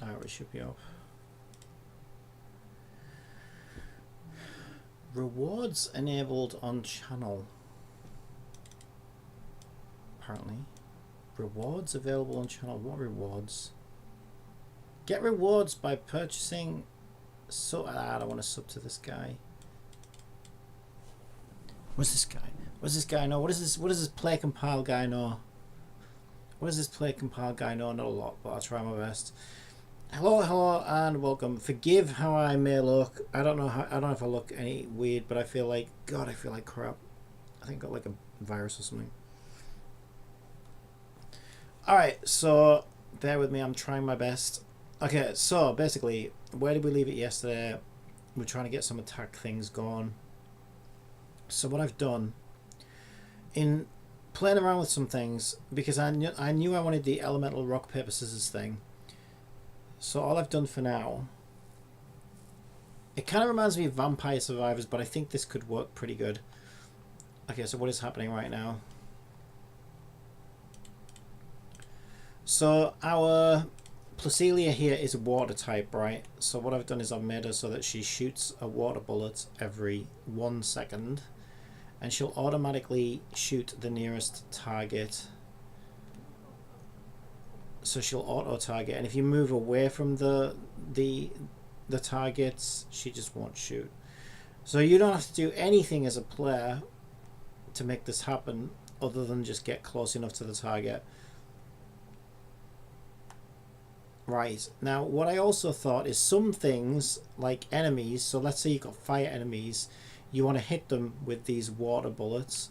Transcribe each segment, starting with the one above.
Alright, we should be up. Rewards enabled on channel. Apparently. Rewards available on channel. What rewards? Get rewards by purchasing. So I don't want to sub to this guy. What's this guy? What does this guy know? What does this play compile guy know? What does this play compile guy know? Not a lot, but I'll try my best. Hello, and welcome. Forgive how I may look. I don't know if I look any weird, but I feel like I feel like crap. I think I got like a virus or something. Alright, so bear with me, I'm trying my best. Okay, so basically, where did we leave it yesterday? We're trying to get some attack things going. So what I've done, in playing around with some things, because I knew I wanted the elemental rock, paper, scissors thing. So all I've done for now, it kind of reminds me of Vampire Survivors, but I think this could work pretty good. Okay, so what is happening right now? So our Placelia here is a water type, right? So what I've done is I've made her so that she shoots a water bullet every 1 second, and she'll automatically shoot the nearest target. So she'll auto target, and if you move away from the targets, she just won't shoot. So you don't have to do anything as a player to make this happen other than just get close enough to the target. Right, now what I also thought is some things like enemies, so let's say you've got fire enemies, you want to hit them with these water bullets.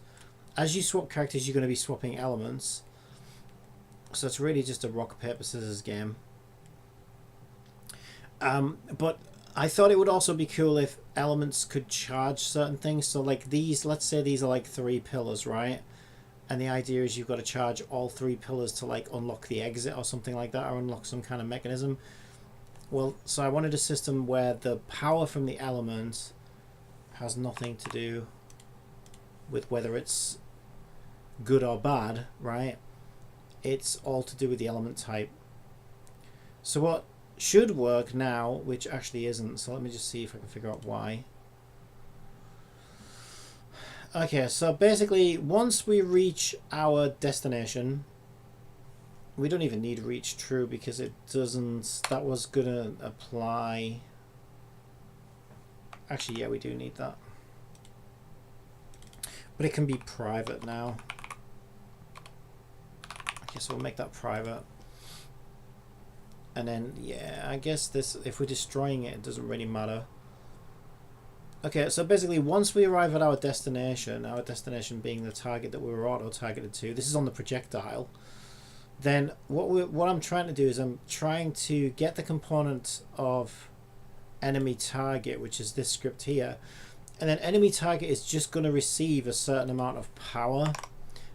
As you swap characters, you're going to be swapping elements. So it's really just a rock, paper, scissors game. But I thought it would also be cool if elements could charge certain things. So like these, let's say these are like 3 pillars, right? And the idea is you've got to charge all 3 pillars to like unlock the exit or something like that, or unlock some kind of mechanism. Well, so I wanted a system where the power from the element has nothing to do with whether it's good or bad, right? It's all to do with the element type. So what should work now, which actually isn't, so let me just see if I can figure out why. Okay, so basically once we reach our destination, we don't even need reach true because it doesn't, that was gonna apply. Actually, yeah, we do need that, but it can be private now. Okay, so we'll make that private, and then yeah, I guess this, if we're destroying it, it doesn't really matter. Okay, so basically once we arrive at our destination being the target that we were auto-targeted to, this is on the projectile, then what I'm trying to do is I'm trying to get the component of enemy target, which is this script here, and then enemy target is just going to receive a certain amount of power.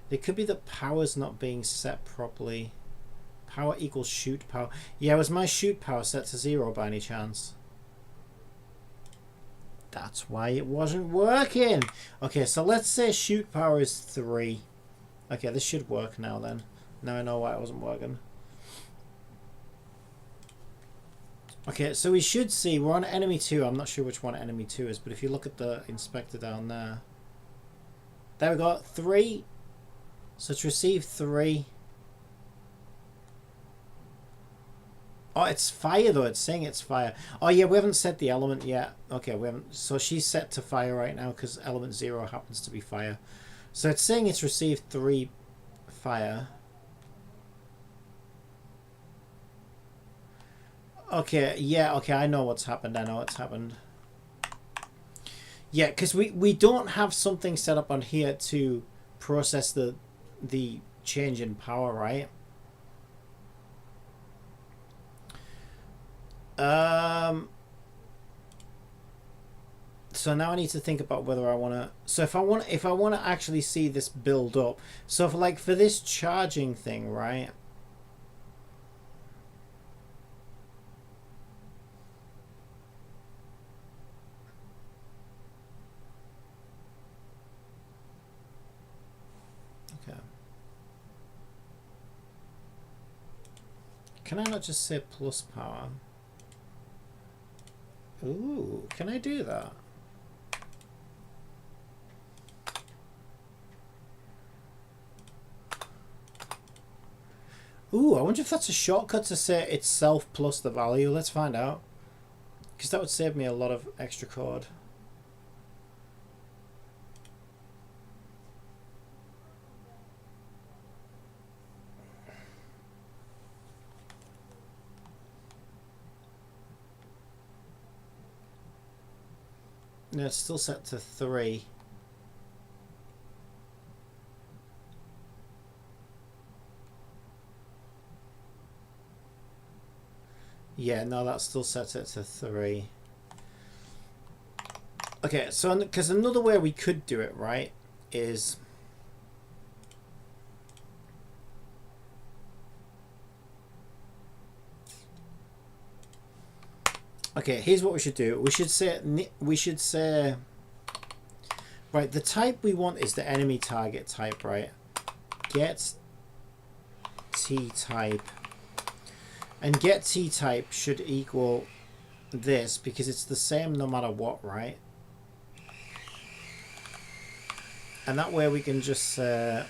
It could be that power's not being set properly. Power equals shoot power. Yeah, was my shoot power set to 0 by any chance? That's why it wasn't working. Okay, so let's say shoot power is 3. Okay, this should work now then. Now I know why it wasn't working. Okay, so we should see we're on enemy 2. I'm not sure which one enemy 2 is, but if you look at the inspector down there. There we go, 3. So it's received 3. Oh, it's fire though. It's saying it's fire. Oh yeah, we haven't set the element yet. Okay, we haven't. So she's set to fire right now because element 0 happens to be fire. So it's saying it's received 3 fire. Okay, yeah, okay, I know what's happened. I know what's happened. Yeah, because we don't have something set up on here to process the change in power, right? So now I need to think about whether I want to. So if I want to actually see this build up. So for this charging thing, right? Okay. Can I not just say plus power? Ooh, can I do that? Ooh, I wonder if that's a shortcut to say itself plus the value. Let's find out. Because that would save me a lot of extra code. No, it's still set to 3. Yeah, no, that's still set it to 3. Okay, so because another way we could do it, right, is okay, here's what we should do. We should say right, the type we want is the enemy target type, right? Get T type. And get T type should equal this because it's the same no matter what, right? And that way we can just that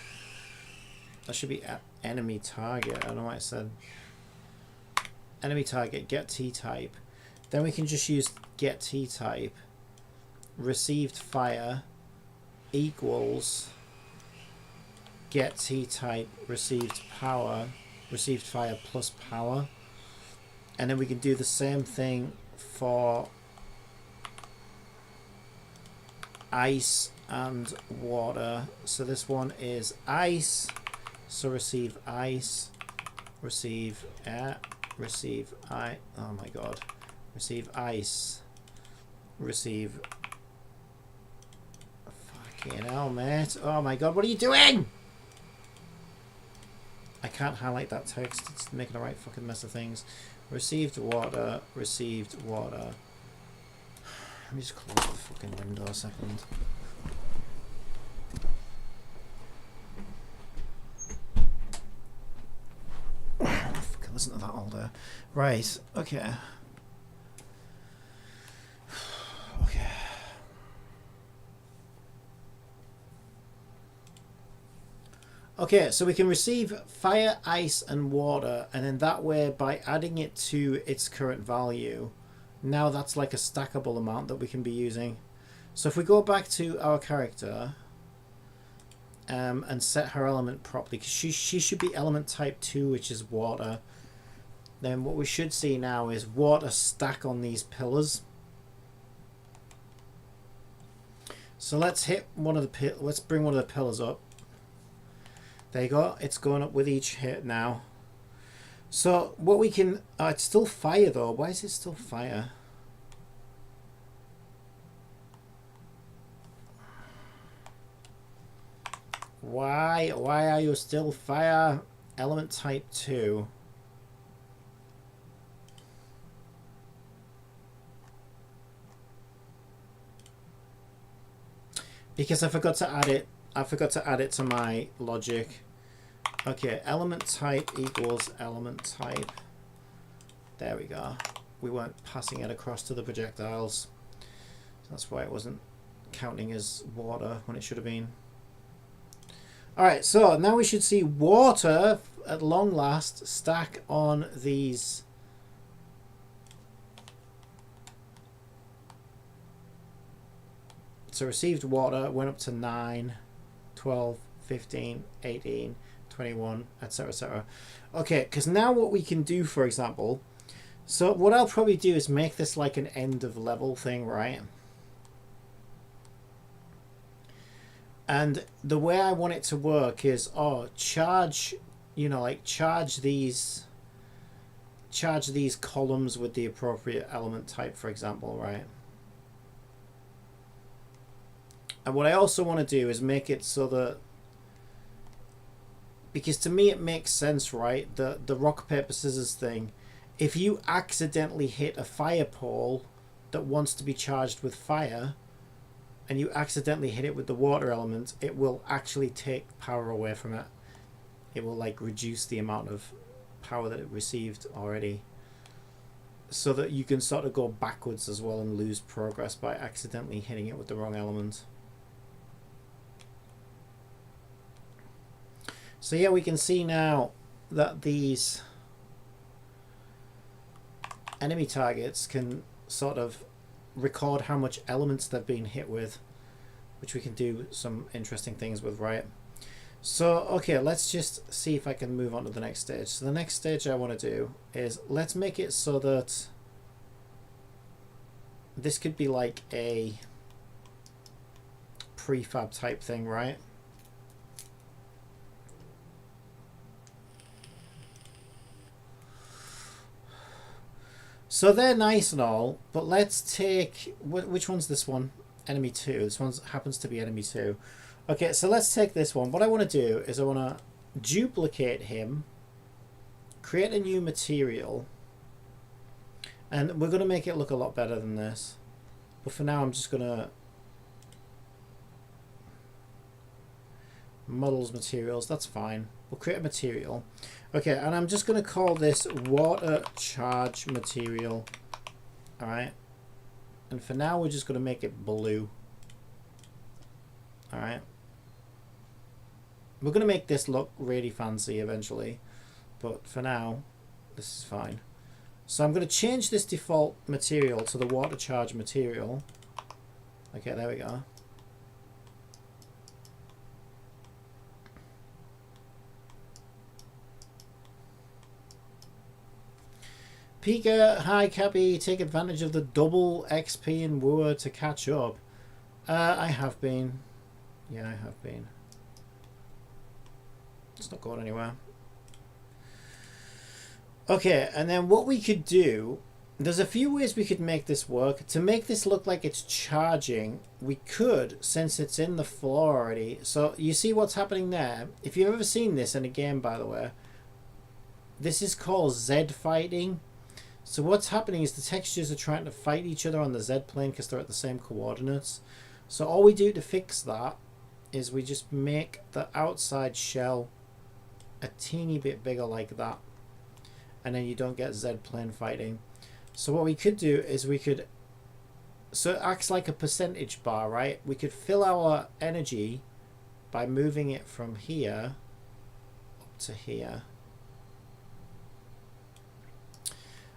should be enemy target. I don't know why I said enemy target get T type. Then we can just use get T type received fire equals get T type received fire plus power. And then we can do the same thing for ice and water. So this one is ice, so receive ice, receive air, receive oh my god, receive ice, receive fucking hell, mate. Oh my god, what are you doing? I can't highlight that text, it's making a right fucking mess of things. Received water, received water. Let me just close the fucking window a second. Fucking listen to that all day. Right, okay. Okay. Okay, so we can receive fire, ice, and water, and then that way, by adding it to its current value, now that's like a stackable amount that we can be using. So if we go back to our character and set her element properly, because she should be element type 2, which is water, then what we should see now is water stack on these pillars. So let's hit one of the let's bring one of the pillars up. There you go, it's going up with each hit now. So what we can, it's still fire though. Why is it still fire? Why are you still fire? Element type 2. Because I forgot to add it. I forgot to add it to my logic. Okay, element type equals element type. There we go. We weren't passing it across to the projectiles. That's why it wasn't counting as water when it should have been. Alright, so now we should see water at long last stack on these. So received water went up to 9, 12, 15, 18, 21, etc, etc. Okay, because now what we can do, for example, so what I'll probably do is make this like an end of level thing, right? And the way I want it to work is, charge, you know, like charge these columns with the appropriate element type, for example, right? And what I also want to do is make it so that, because to me it makes sense, right? The rock, paper, scissors thing. If you accidentally hit a fire pole that wants to be charged with fire, and you accidentally hit it with the water element, it will actually take power away from it. It will like reduce the amount of power that it received already, so that you can sort of go backwards as well and lose progress by accidentally hitting it with the wrong element. So yeah, we can see now that these enemy targets can sort of record how much elements they've been hit with, which we can do some interesting things with, right? So, okay, let's just see if I can move on to the next stage. So the next stage I want to do is, let's make it so that this could be like a prefab type thing, right? So they're nice and all, but let's take, which one's this one? Enemy 2. This one happens to be enemy 2. Okay, so let's take this one. What I want to do is I want to duplicate him, create a new material, and we're going to make it look a lot better than this. But for now, I'm just going to models materials. That's fine. We'll create a material. Okay, and I'm just going to call this water charge material. All right. And for now, we're just going to make it blue. All right. We're going to make this look really fancy eventually, but for now, this is fine. So I'm going to change this default material to the water charge material. Okay, there we go. Pika, hi Cappy, take advantage of the double XP in Wua to catch up. I have been. Yeah, I have been. It's not going anywhere. Okay, and then what we could do, there's a few ways we could make this work. To make this look like it's charging, we could, since it's in the floor already. So you see what's happening there? If you've ever seen this in a game, by the way, this is called Z fighting. So what's happening is the textures are trying to fight each other on the Z plane because they're at the same coordinates. So all we do to fix that is we just make the outside shell a teeny bit bigger like that. And then you don't get Z plane fighting. So what we could do is we could, so it acts like a percentage bar, right? We could fill our energy by moving it from here up to here.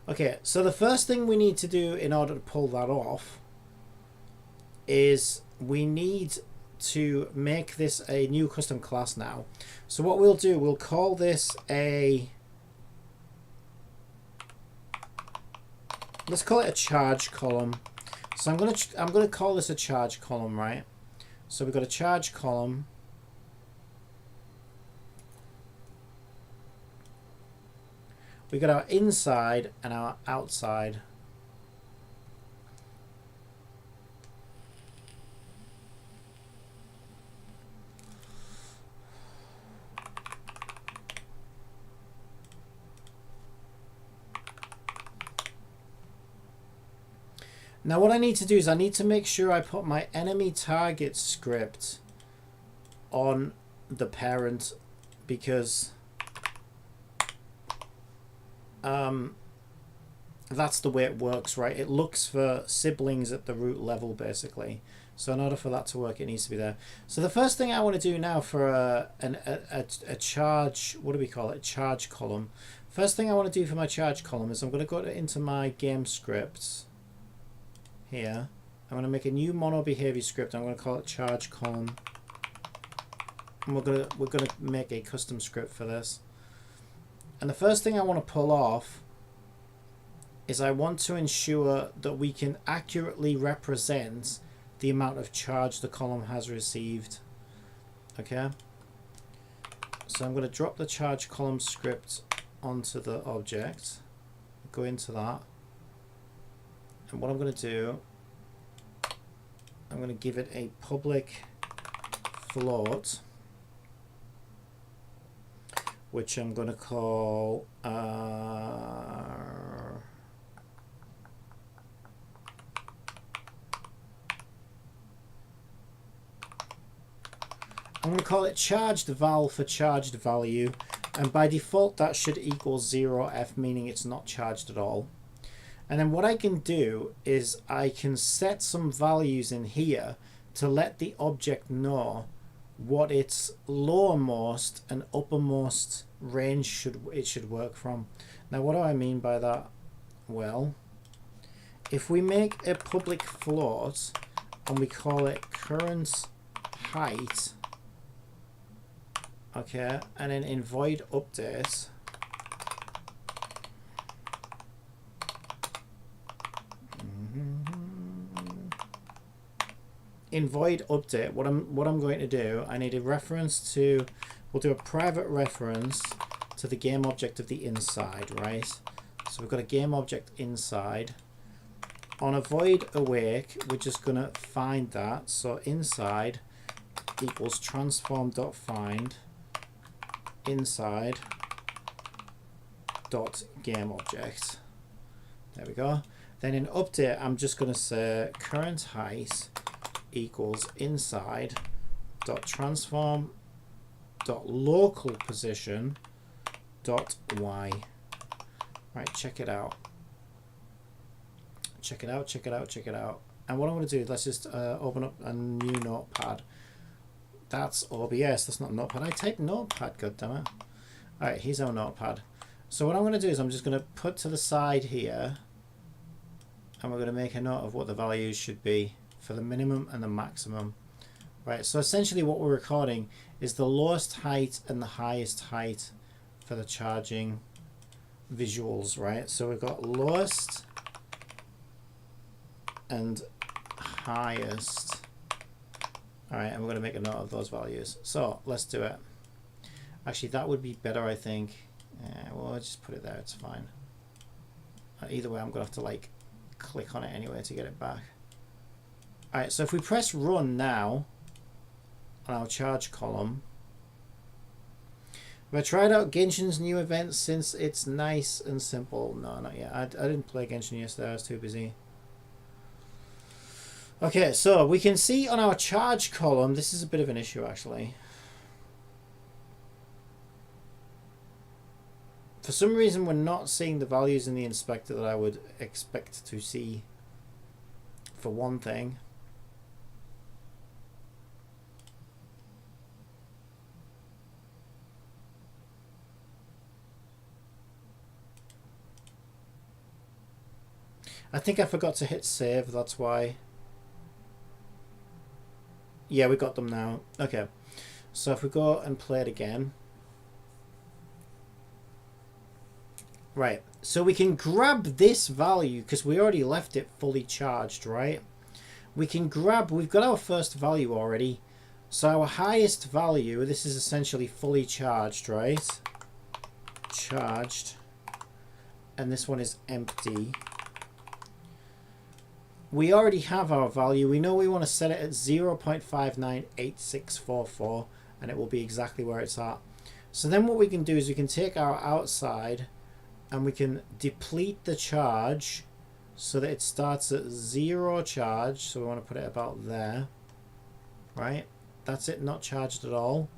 Okay, so the first thing we need to do in order to pull that off is we need to make this a new custom class now. So what we'll do, we'll call this a, let's call it a charge column. So I'm gonna call this a charge column, right? So we've got a charge column. We got our inside and our outside. Now what I need to do is I need to make sure I put my enemy target script on the parent, because that's the way it works, right? It looks for siblings at the root level, basically. So in order for that to work, it needs to be there. So the first thing I want to do now for a charge, what do we call it? A charge column. First thing I want to do for my charge column is I'm going to go into my game scripts here. I'm going to make a new mono behavior script. I'm going to call it charge column. And we're going to make a custom script for this. And the first thing I want to pull off is I want to ensure that we can accurately represent the amount of charge the column has received. Okay. So I'm going to drop the charge column script onto the object. Go into that. And what I'm going to do, I'm going to give it a public float, which I'm going to call I'm going to call it charged val for charged value. And by default, that should equal 0f, meaning it's not charged at all. And then what I can do is I can set some values in here to let the object know what its lowermost and uppermost range should work from. Now, what do I mean by that? Well, if we make a public float and we call it current height, okay, and then in void update, in void update, what I'm going to do, I need a reference to, we'll do a private reference to the game object of the inside, right? So we've got a game object inside. On a void awake, we're just going to find that. So inside equals transform.find inside dot game object. There we go. Then in update, I'm just going to say current height equals inside dot transform dot local position dot y. Right, check it out. Check it out, check it out, check it out. And what I'm going to do, let's just open up a new notepad. That's OBS, that's not notepad. I typed notepad, goddammit. Alright, here's our notepad. So what I'm going to do is I'm just going to put to the side here, and we're going to make a note of what the values should be for the minimum and the maximum. Right, so essentially what we're recording is the lowest height and the highest height for the charging visuals, right? So we've got lowest and highest. All right, and we're going to make a note of those values. So let's do it. Actually, that would be better, I think. Well, I'll just put it there, it's fine. Either way, I'm going to have to like click on it anyway to get it back. All right, so if we press run now on our charge column, have I tried out Genshin's new event since it's nice and simple? No, not yet. I didn't play Genshin yesterday, I was too busy. Okay, so we can see on our charge column, this is a bit of an issue actually. For some reason, we're not seeing the values in the inspector that I would expect to see, for one thing. I think I forgot to hit save, that's why. Yeah, we got them now. Okay, so if we go and play it again. Right, so we can grab this value because we already left it fully charged, right? We can grab, we've got our first value already. So our highest value, this is essentially fully charged, right? Charged. And this one is empty. We already have our value. We know we want to set it at 0.598644 and it will be exactly where it's at. So then what we can do is we can take our outside and we can deplete the charge so that it starts at 0 charge. So we want to put it about there, right? That's it, not charged at all.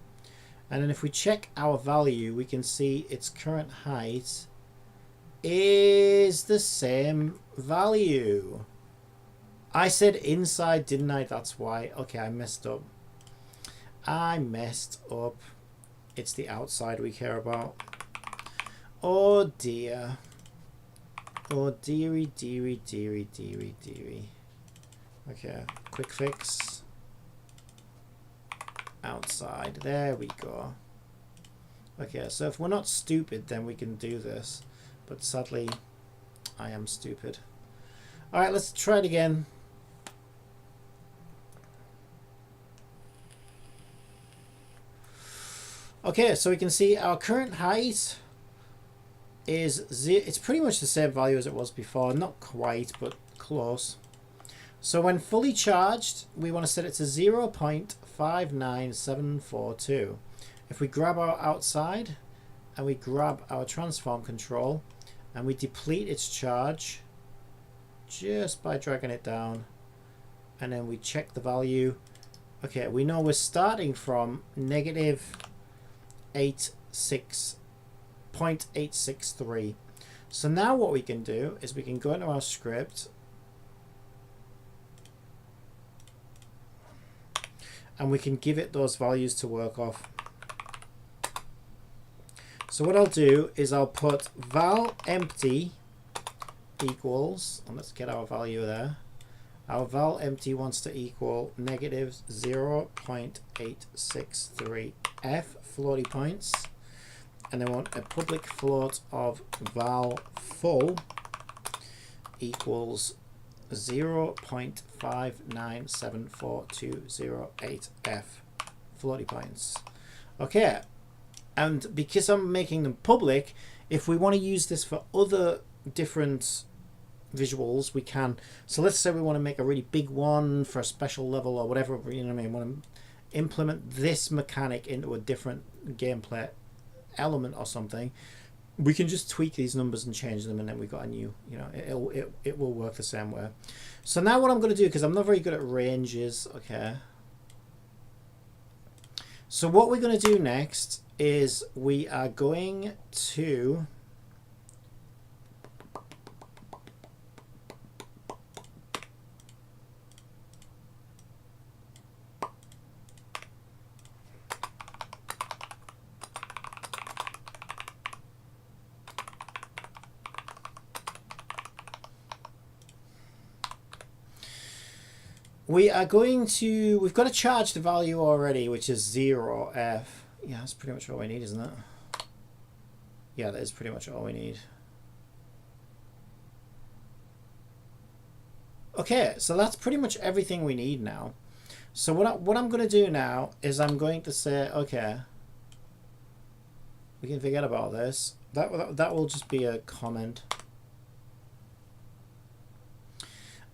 And then if we check our value, we can see its current height is the same value. I said inside, didn't I? That's why. Okay, I messed up. I messed up. It's the outside we care about. Oh dear. Oh dearie, dearie, dearie, dearie, dearie. Okay, quick fix. Outside. There we go. Okay, so if we're not stupid, then we can do this. But sadly, I am stupid. Alright, let's try it again. Okay, so we can see our current height is it's pretty much the same value as it was before. Not quite, but close. So when fully charged, we want to set it to 0.59742. If we grab our outside and we grab our transform control and we deplete its charge just by dragging it down, and then we check the value. Okay, we know we're starting from -866 0.863. So now what we can do is we can go into our script and we can give it those values to work off. So what I'll do is I'll put val empty equals, and let's get our value there. Our val empty wants to equal negative 0.863 f floaty points, and I want a public float of val full equals 0.5974208 f floaty points. Okay, and because I'm making them public, if we want to use this for other different visuals, we can. So let's say we want to make a really big one for a special level or whatever, you know what I mean, want to implement this mechanic into a different gameplay element or something, we can just tweak these numbers and change them, and then we've got a new, you know, it will work the same way. So now what I'm going to do, because I'm not very good at ranges, okay, so what we're going to do next is we are going to we've got to charge the value already, which is 0f. Yeah, that's pretty much all we need, isn't it? Yeah, that is pretty much all we need. Okay, so that's pretty much everything we need now. So what I'm going to do now is I'm going to say, okay, we can forget about this. That will just be a comment.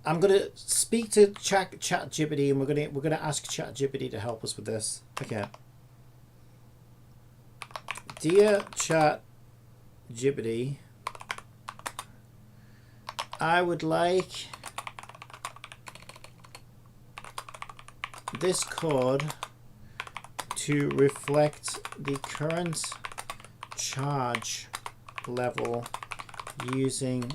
I'm going to speak to ChatGPT, and we're going to ask ChatGPT to help us with this. Okay. Dear ChatGPT, I would like this code to reflect the current charge level using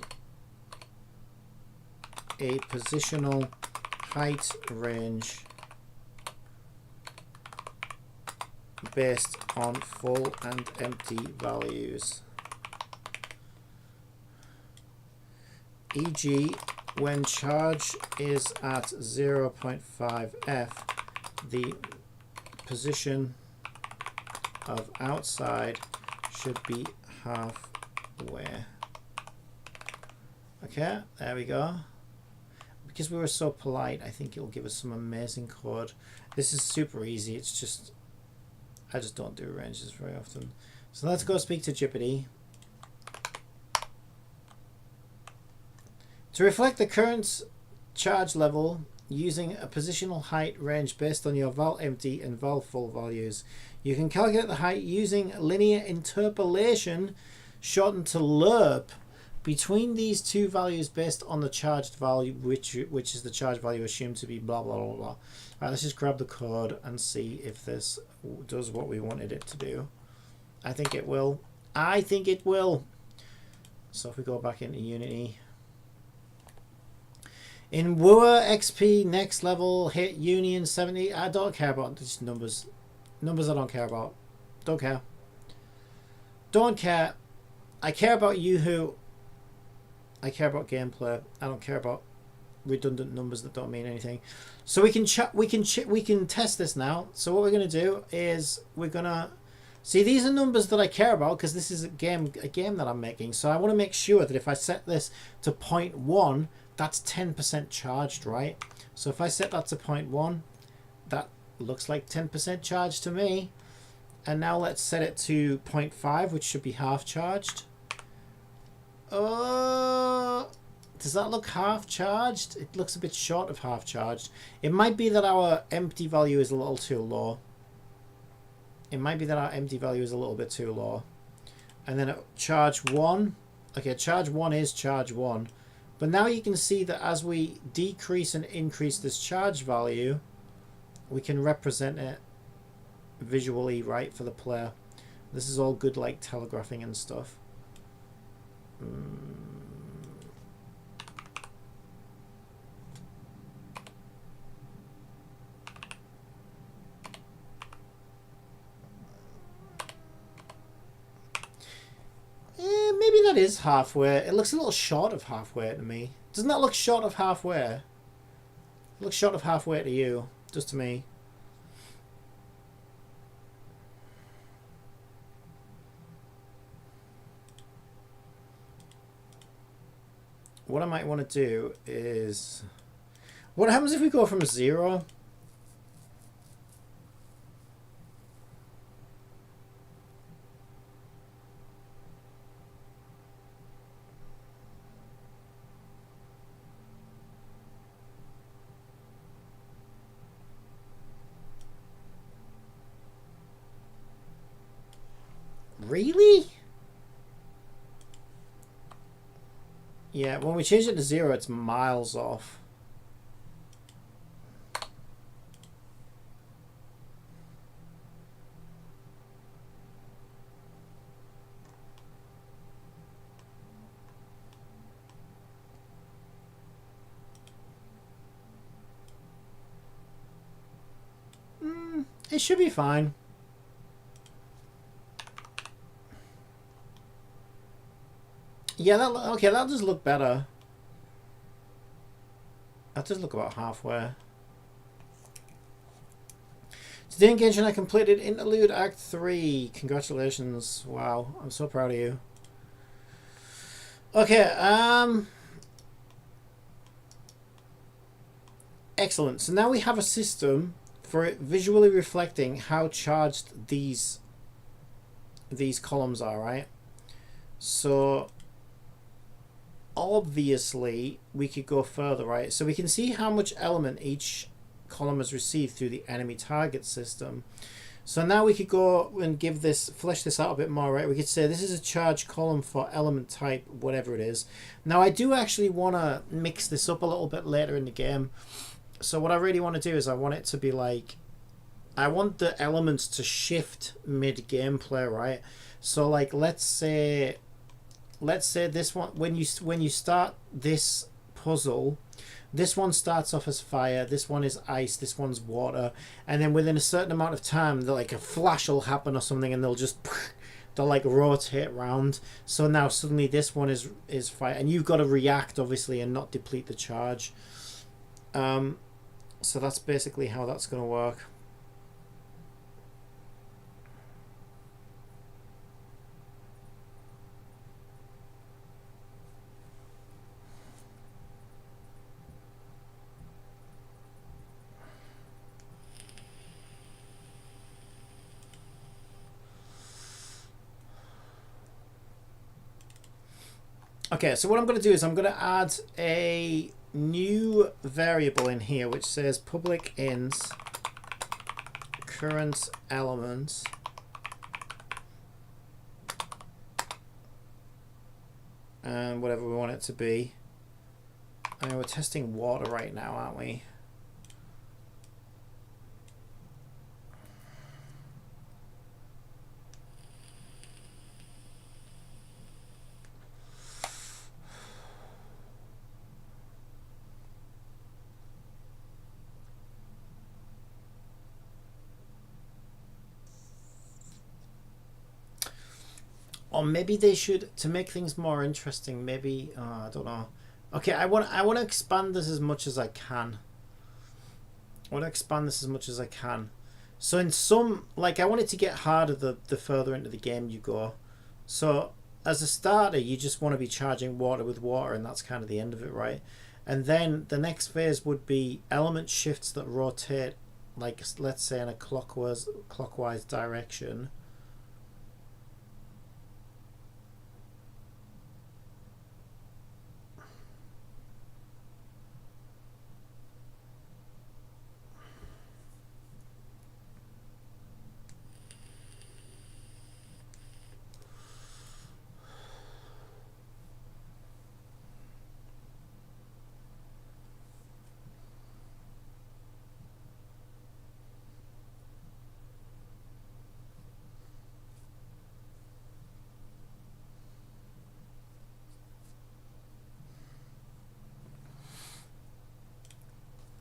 a positional height range based on full and empty values. E.g., when charge is at 0.5 f, the position of outside should be halfway. Okay, there we go. Because we were so polite, I think it'll give us some amazing code. This is super easy. It's just, I just don't do ranges very often. So let's go speak to GPT. To reflect the current charge level using a positional height range based on your val empty and val full values, you can calculate the height using linear interpolation, shortened to lerp, between these two values based on the charged value, which is the charge value assumed to be blah blah blah blah. All right, let's just grab the code and see if this does what we wanted it to do. I think it will. I think it will. So if we go back into Unity, in Wua XP next level hit Union 70. I don't care about these numbers. Numbers I don't care about. Don't care. Don't care. I care about Yoo-Hoo. I care about gameplay. I don't care about redundant numbers that don't mean anything. So we can test this now. So what we're going to do is we're going to see, these are numbers that I care about because this is a game that I'm making. So I want to make sure that if I set this to 0.1, that's 10% charged, right? So if I set that to 0.1, that looks like 10% charged to me. And now let's set it to 0.5, which should be half charged. Does that look half charged? It looks a bit short of half charged. It might be that our empty value is a little too low. It might be that our empty value is a little bit too low. And then at charge 1, okay, charge 1 is charge 1. But now you can see that as we decrease and increase this charge value, we can represent it visually, right, for the player. This is all good, like, telegraphing and stuff. Maybe that is halfway. It looks a little short of halfway to me. Doesn't that look short of halfway? It looks short of halfway to you. Just to me. What I might want to do is... What happens if we go from 0? Really? Yeah, when we change it to 0, it's miles off. It should be fine. Yeah, okay, that does look better. That does look about halfway. Today engaging, I completed Interlude Act 3. Congratulations. Wow, I'm so proud of you. Okay, excellent. So now we have a system for visually reflecting how charged these columns are, right? So obviously we could go further, right? So we can see how much element each column has received through the enemy target system. So now we could go and flesh this out a bit more, right? We could say this is a charge column for element type, whatever it is. Now I do actually want to mix this up a little bit later in the game. So what I really want to do is I want it to be like, I want the elements to shift mid gameplay, right? So like let's say this one, when you start this puzzle, this one starts off as fire, this one is ice, this one's water, and then within a certain amount of time, like a flash will happen or something, and they'll like rotate around. So now suddenly this one is fire, and you've got to react obviously and not deplete the charge. So that's basically how that's going to work. Okay, so what I'm going to do is I'm going to add a new variable in here which says public int current element and whatever we want it to be. And we're testing water right now, aren't we? Or maybe they should, to make things more interesting, maybe, I don't know. Okay, I want to expand this as much as I can. So in some, like, I want it to get harder the further into the game you go. So as a starter, you just want to be charging water with water, and that's kind of the end of it, right? And then the next phase would be element shifts that rotate, like, let's say in a clockwise direction.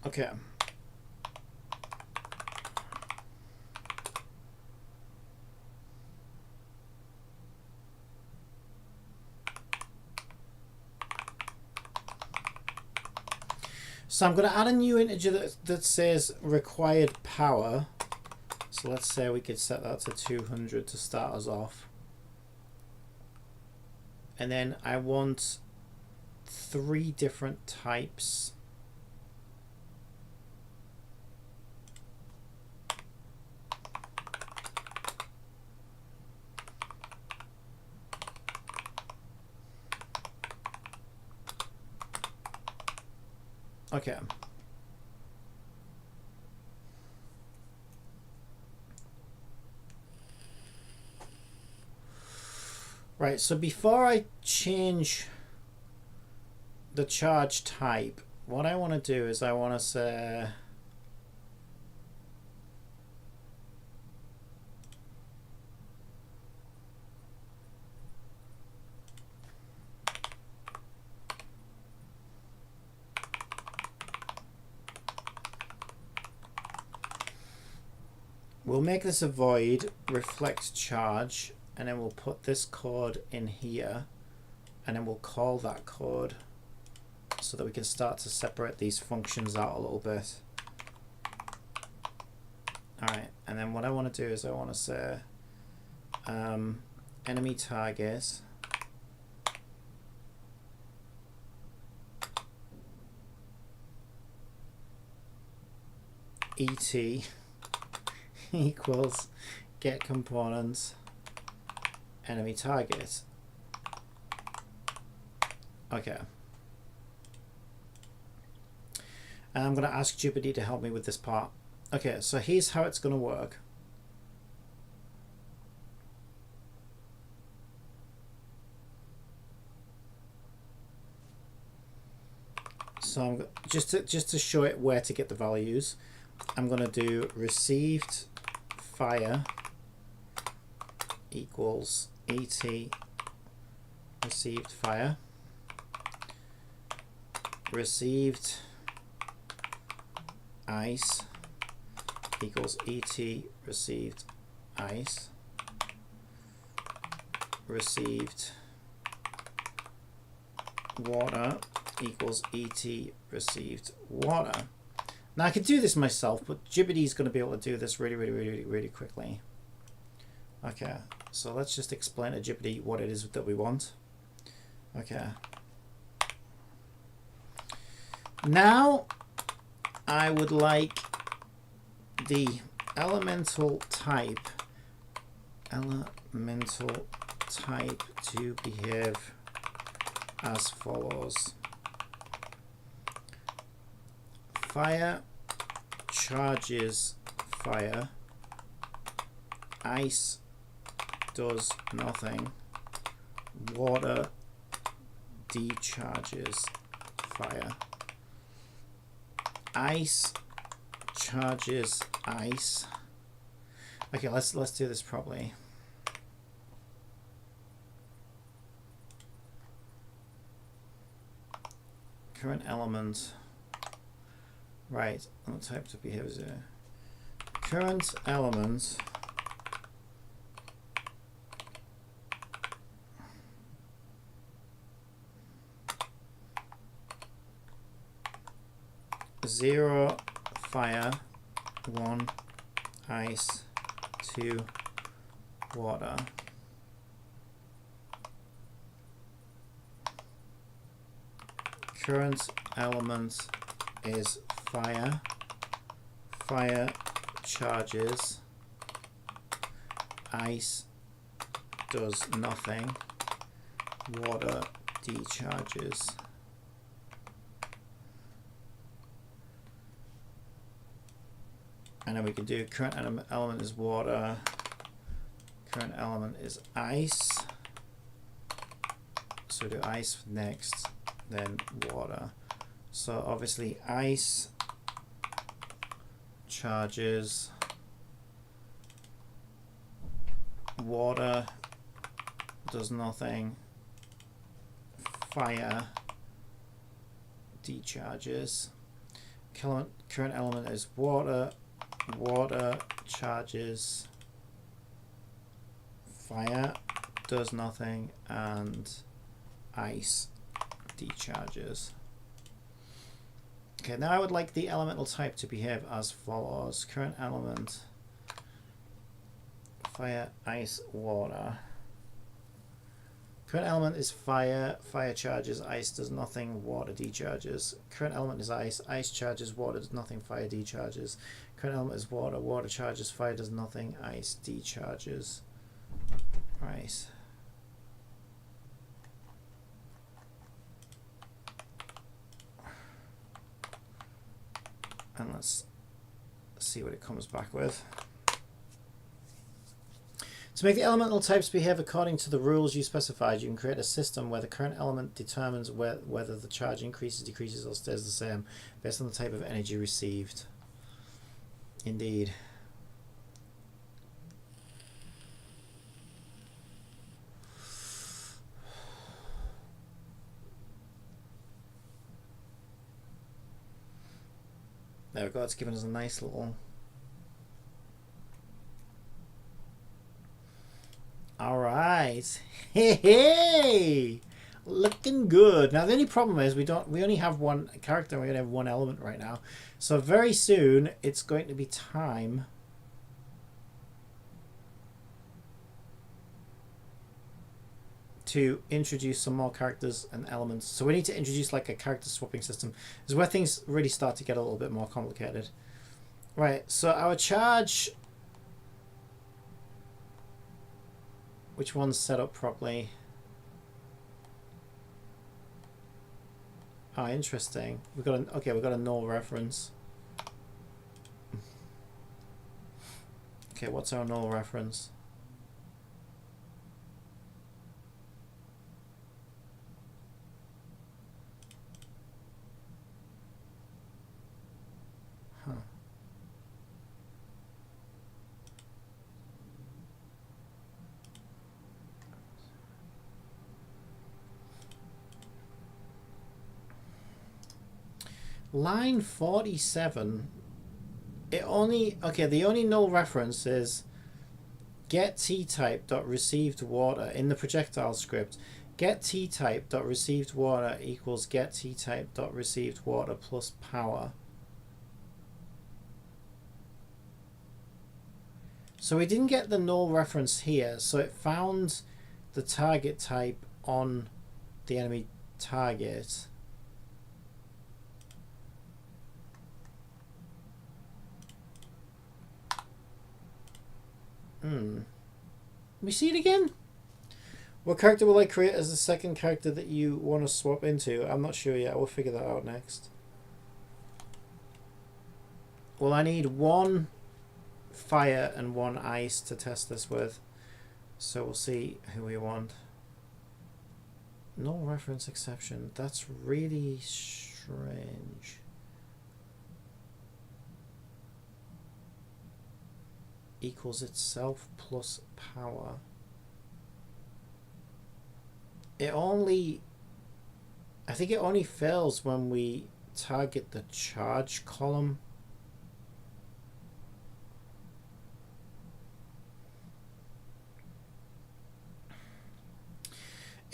Okay. So I'm going to add a new integer that says required power. So let's say we could set that to 200 to start us off. And then I want 3 different types. Okay. Right, so before I change the charge type, what I want to do is I want to say we'll make this a void reflect charge, and then we'll put this code in here, and then we'll call that code so that we can start to separate these functions out a little bit. Alright, and then what I want to do is I want to say enemy target ET equals get components enemy target. Okay. And I'm going to ask Jupyter to help me with this part. Okay, so here's how it's going to work. So I'm just to show it where to get the values, I'm going to do received fire equals ET received fire, received ice equals ET received ice, received water equals ET received water. Now I could do this myself, but Jupyter is going to be able to do this really quickly. Okay, so let's just explain to Jupyter what it is that we want. Okay. Now I would like the elemental type to behave as follows. Fire charges fire, ice does nothing, water decharges fire, ice charges ice. Okay, let's do this properly. Current element, right, and the type to behave as a current element zero fire, 1 ice, 2 water. Current element is fire. Fire charges. Ice does nothing. Water decharges. And then we can do current element is water. Current element is ice. So do ice next, then water. So obviously ice charges, water does nothing, fire decharges, Current element is water. Water charges. Fire does nothing, and ice decharges. Okay, now I would like the elemental type to behave as follows. Current element, fire, ice, water. Current element is fire. Fire charges, ice does nothing, water decharges. Current element is ice. Ice charges, water does nothing, fire decharges. Current element is water. Water charges, fire does nothing, ice decharges. Right. And let's see what it comes back with. To make the elemental types behave according to the rules you specified, you can create a system where the current element determines whether the charge increases, decreases, or stays the same based on the type of energy received. Indeed. There we go, it's given us a nice little... Alright. Hey, hey! Looking good. Now the only problem is we only have one character and we only have one element right now. So very soon it's going to be time to introduce some more characters and elements. So we need to introduce like a character swapping system. This is where things really start to get a little bit more complicated. Right, so our charge... Which one's set up properly? Oh, interesting. We've got a null reference. Okay, what's our null reference? Huh. Line 47, the only null reference is get t-type dot received water in the projectile script. Get t-type dot received water equals get t-type dot received water plus power. So we didn't get the null reference here, so it found the target type on the enemy target. Let me see it again. What character will I create as the second character that you want to swap into? I'm not sure yet. We'll figure that out next. Well, I need one fire and one ice to test this with. So we'll see who we want. Null reference exception. That's really strange. Equals itself plus power. I think it only fails when we target the charge column.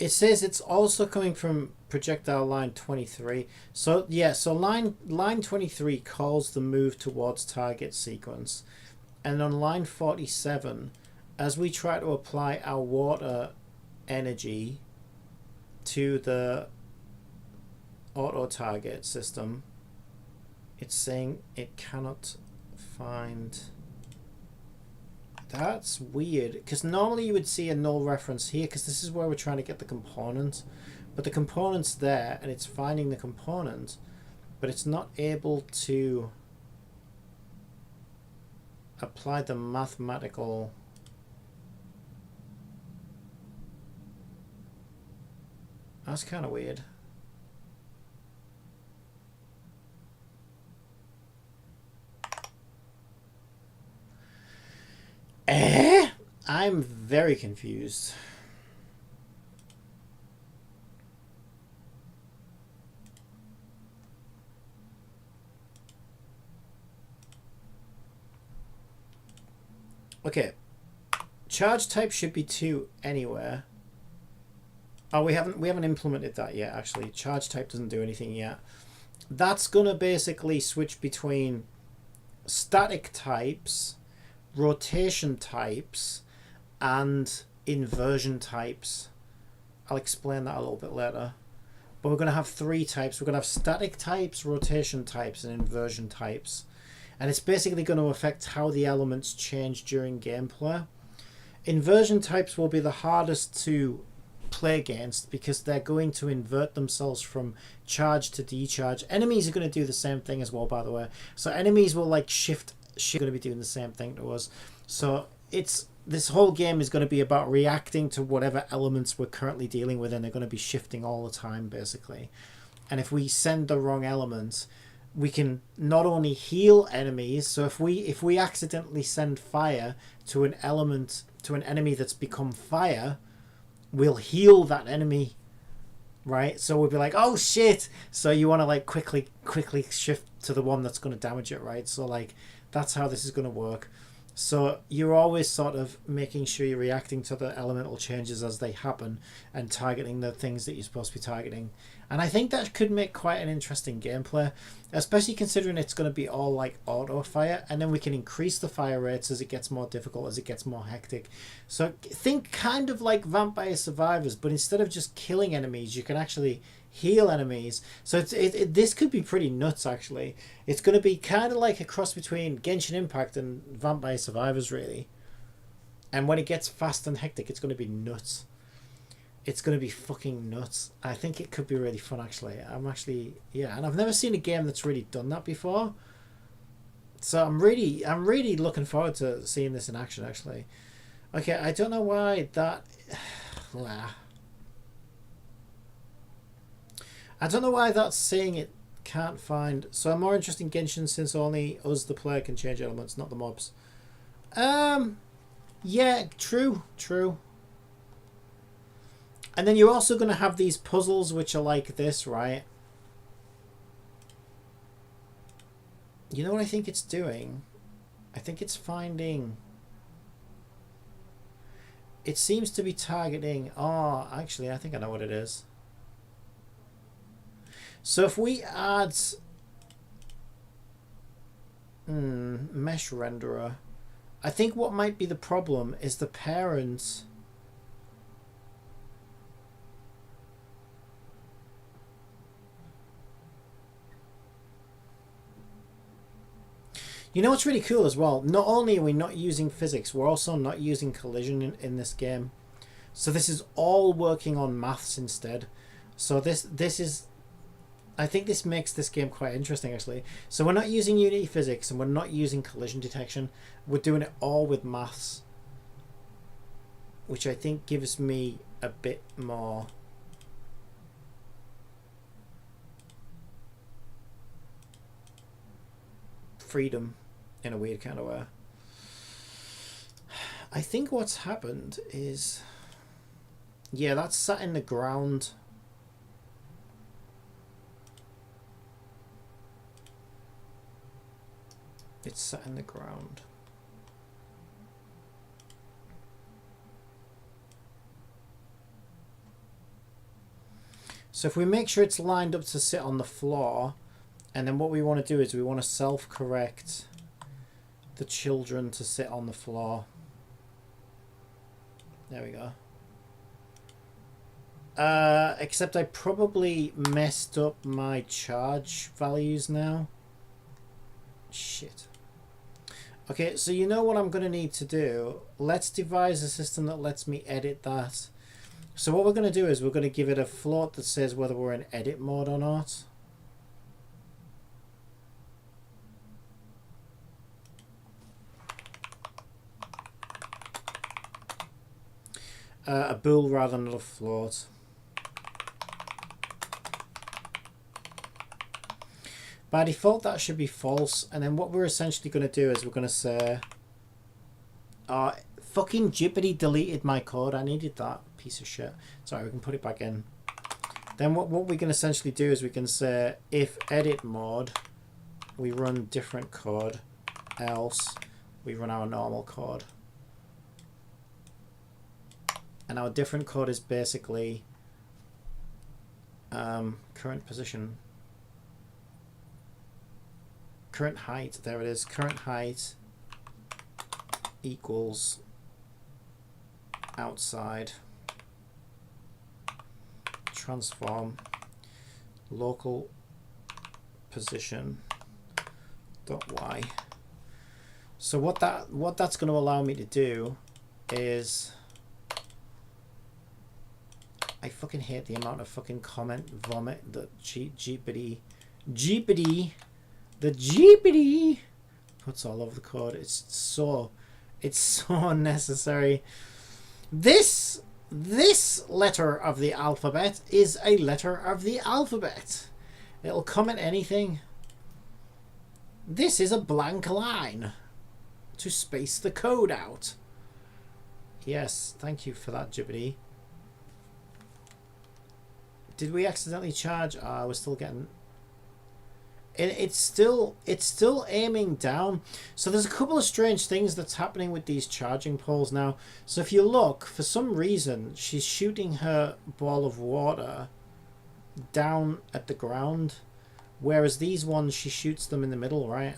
It says it's also coming from projectile line 23. So yeah, so line 23 calls the move towards target sequence. And on line 47, as we try to apply our water energy to the auto target system, it's saying it cannot find. That's weird, because normally you would see a null reference here, because this is where we're trying to get the component, but the component's there and it's finding the component, but it's not able to apply the mathematical. That's kind of weird. I'm very confused. Okay. Charge type should be 2 anywhere. Oh, we haven't implemented that yet, actually. Charge type doesn't do anything yet. That's going to basically switch between static types, rotation types, and inversion types. I'll explain that a little bit later. But we're going to have 3 types. We're going to have static types, rotation types, and inversion types. And it's basically going to affect how the elements change during gameplay. Inversion types will be the hardest to play against because they're going to invert themselves from charge to decharge. Enemies are going to do the same thing as well, by the way. So enemies will like shift going to be doing the same thing to us. So this whole game is going to be about reacting to whatever elements we're currently dealing with, and they're going to be shifting all the time, basically. And if we send the wrong elements, we can not only heal enemies. So if we accidentally send fire to an element, to an enemy that's become fire, we'll heal that enemy, right? So we'll be like, oh shit! So you want to like quickly shift to the one that's going to damage it, right? So like that's how this is going to work. So you're always sort of making sure you're reacting to the elemental changes as they happen and targeting the things that you're supposed to be targeting. And I think that could make quite an interesting gameplay, especially considering it's going to be all like auto fire, and then we can increase the fire rates as it gets more difficult, as it gets more hectic. So think kind of like Vampire Survivors, but instead of just killing enemies, you can actually heal enemies. So this could be pretty nuts, actually. It's going to be kind of like a cross between Genshin Impact and Vampire Survivors, really. And when it gets fast and hectic, it's going to be nuts. It's going to be fucking nuts. I think it could be really fun, actually. Yeah, and I've never seen a game that's really done that before. So I'm really looking forward to seeing this in action, actually. Okay, I don't know why that... I don't know why that's saying it can't find... So I'm more interested in Genshin since only us, the player, can change elements, not the mobs. Yeah, true. And then you're also going to have these puzzles which are like this, right? You know what I think it's doing? I think it's finding... It seems to be targeting... Oh, actually, I think I know what it is. So if we add... mesh renderer... I think what might be the problem is the parents... You know what's really cool as well? Not only are we not using physics, we're also not using collision in this game. So this is all working on maths instead. So this is... I think this makes this game quite interesting, actually. So we're not using Unity physics and we're not using collision detection. We're doing it all with maths, which I think gives me a bit more... freedom in a weird kind of way. I think what's happened is... Yeah, that's sat in the ground. It's sat in the ground. So if we make sure it's lined up to sit on the floor, and then what we want to do is we want to self-correct the children to sit on the floor. There we go. Except I probably messed up my charge values now. Shit. Okay, so you know what I'm going to need to do? Let's devise a system that lets me edit that. So what we're going to do is we're going to give it a float that says whether we're in edit mode or not. A bool rather than a float. By default that should be false, and then what we're essentially going to do is we're going to say fucking Jibbity deleted my code. I needed that piece of shit. Sorry, we can put it back in. Then what we can essentially do is we can say if edit mode we run different code, else we run our normal code. And our different code is basically current position, current height, there it is, current height equals outside transform local position dot y. So what that's going to allow me to do is, I fucking hate the amount of fucking comment vomit that Jeepity puts all over the code. It's so unnecessary. This letter of the alphabet is a letter of the alphabet. It'll comment anything. This is a blank line to space the code out. Yes, thank you for that, Jibbity. Did we accidentally charge? We're still getting... It's still aiming down. So there's a couple of strange things that's happening with these charging poles now. So if you look, for some reason, she's shooting her ball of water down at the ground, whereas these ones, she shoots them in the middle, right?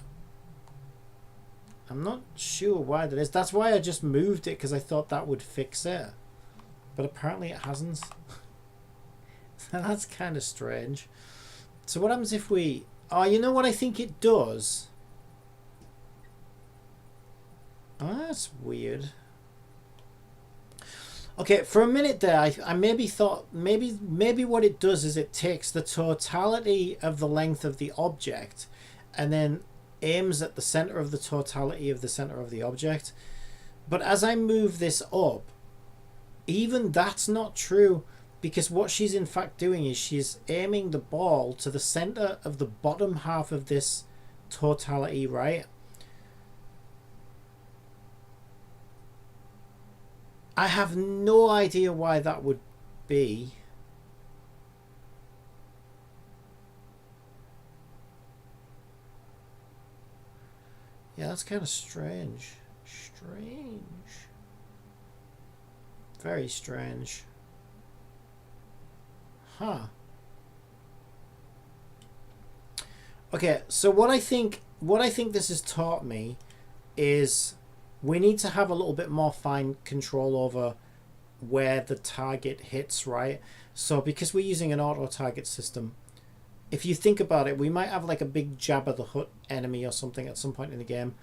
I'm not sure why that is. That's why I just moved it, because I thought that would fix it. But apparently it hasn't. That's kind of strange. So what happens if we... Oh, you know what I think it does? Oh, that's weird. Okay, for a minute there, I maybe thought... Maybe what it does is it takes the totality of the length of the object and then aims at the center of the totality of the center of the object. But as I move this up, even that's not true, because what she's in fact doing is she's aiming the ball to the center of the bottom half of this totality, right? I have no idea why that would be. Yeah, that's kind of strange. Very strange. Huh. Okay, so what I think this has taught me is we need to have a little bit more fine control over where the target hits, right? So because we're using an auto target system, if you think about it, we might have like a big Jabba the Hutt enemy or something at some point in the game,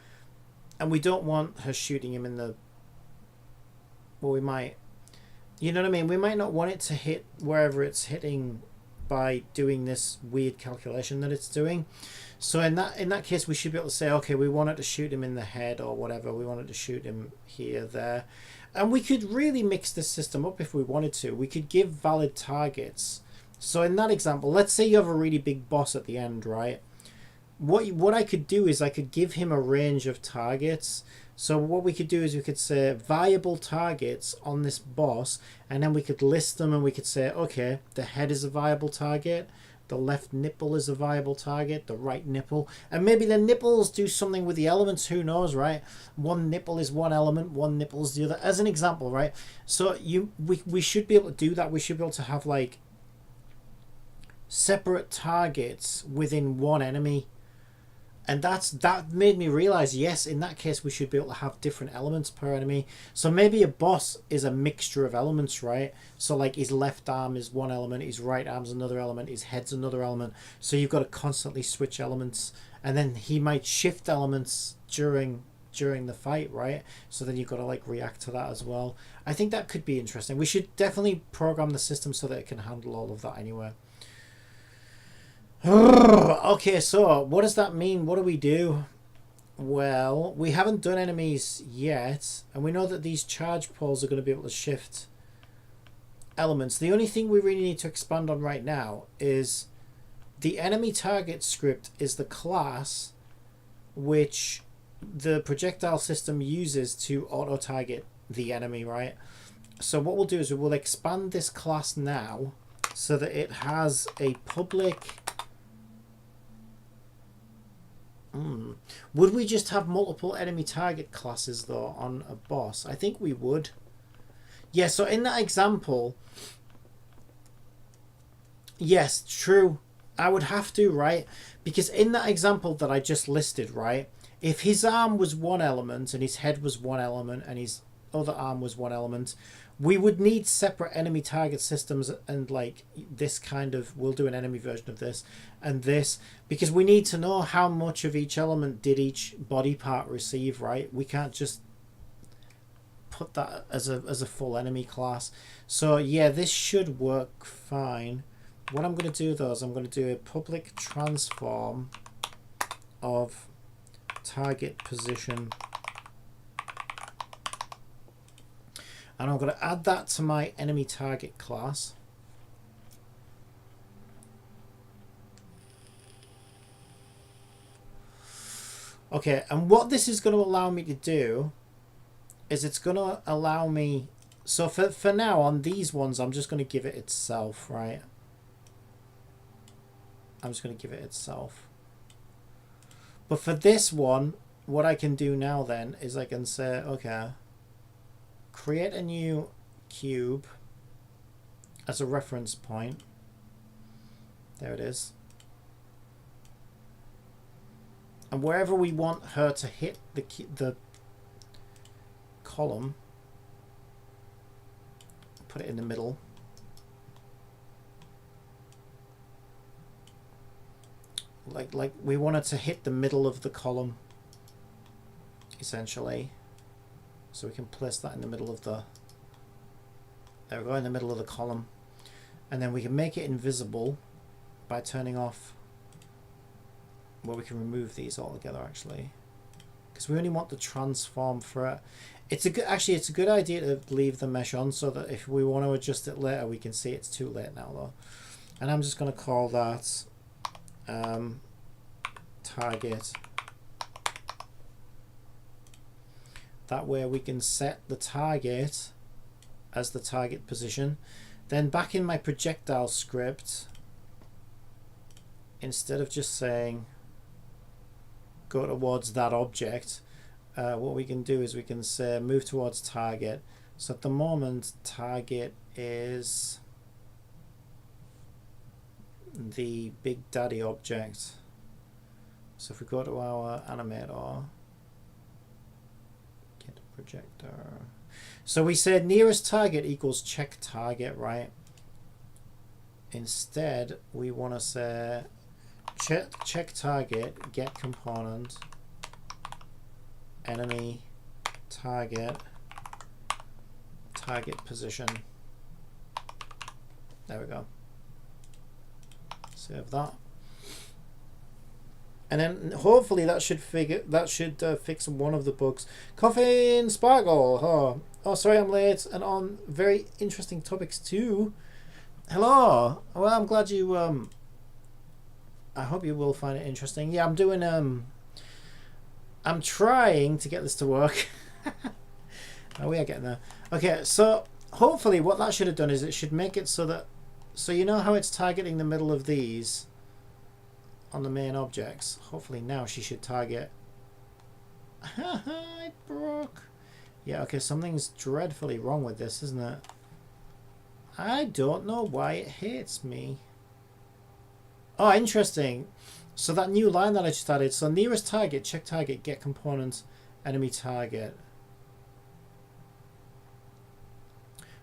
and we don't want her shooting him in the... Well, we might... You know what I mean? We might not want it to hit wherever it's hitting by doing this weird calculation that it's doing. So in that case, we should be able to say, okay, we want it to shoot him in the head or whatever. We want it to shoot him here, there. And we could really mix this system up if we wanted to. We could give valid targets. So in that example, let's say you have a really big boss at the end, right? What I could do is I could give him a range of targets. So what we could do is we could say viable targets on this boss, and then we could list them, and we could say, okay, the head is a viable target, the left nipple is a viable target, the right nipple, and maybe the nipples do something with the elements, who knows, right? One nipple is one element, one nipple is the other, as an example, right? So we should be able to do that. We should be able to have like separate targets within one enemy. And that made me realize, yes, in that case, we should be able to have different elements per enemy. So maybe a boss is a mixture of elements, right? So like his left arm is one element, his right arm's another element, his head's another element. So you've got to constantly switch elements. And then he might shift elements during the fight, right? So then you've got to like react to that as well. I think that could be interesting. We should definitely program the system so that it can handle all of that anyway. Okay, so what does that mean? What do we do? Well, we haven't done enemies yet, and we know that these charge poles are going to be able to shift elements. The only thing we really need to expand on right now is the enemy target script is the class which the projectile system uses to auto target the enemy, right? So what we'll do is we'll expand this class now so that it has a public... Would we just have multiple enemy target classes though on a boss? I think we would. Yeah, so in that example, yes, true. I would have to, right? Because in that example that I just listed, right? If his arm was one element and his head was one element and his other arm was one element, we would need separate enemy target systems and like this kind of, we'll do an enemy version of this and this, because we need to know how much of each element did each body part receive, right? We can't just put that as a full enemy class. So yeah, this should work fine. What I'm going to do though is I'm going to do a public transform of target position, and I'm going to add that to my enemy target class. Okay, and what this is going to allow me to do is it's going to allow me, so for now on these ones I'm just going to give it itself, right? I'm just going to give it itself. But for this one, what I can do now then is I can say, okay, create a new cube as a reference point. There it is. And wherever we want her to hit the column, put it in the middle. Like we want it to hit the middle of the column, essentially. So we can place that in the middle of the, there we go, in the middle of the column. And then we can make it invisible by turning off, well, we can remove these altogether actually, because we only want the transform for it. It's a good, actually it's a good idea to leave the mesh on so that if we want to adjust it later we can see it's too late now though. And I'm just going to call that target. That way we can set the target as the target position. Then back in my projectile script, instead of just saying go towards that object, what we can do is we can say move towards target. So at the moment target is the big daddy object. So if we go to our animator, get a projector. So we said nearest target equals check target, right? Instead we want to say check target, get component, enemy target, target position. There we go. Save that. And then hopefully that should fix one of the bugs. Coffin Sparkle. Oh, sorry I'm late and on very interesting topics too. Hello. Well, I'm glad you I hope you will find it interesting. Yeah, I'm doing I'm trying to get this to work. Oh, we are getting there. Okay, so hopefully what that should have done is it should make it so that, so you know how it's targeting the middle of these on the main objects. Hopefully now she should target. It broke. Yeah, okay, something's dreadfully wrong with this, isn't it? I don't know why it hates me. Oh, interesting. So that new line that I just added, so nearest target, check target, get component, enemy target.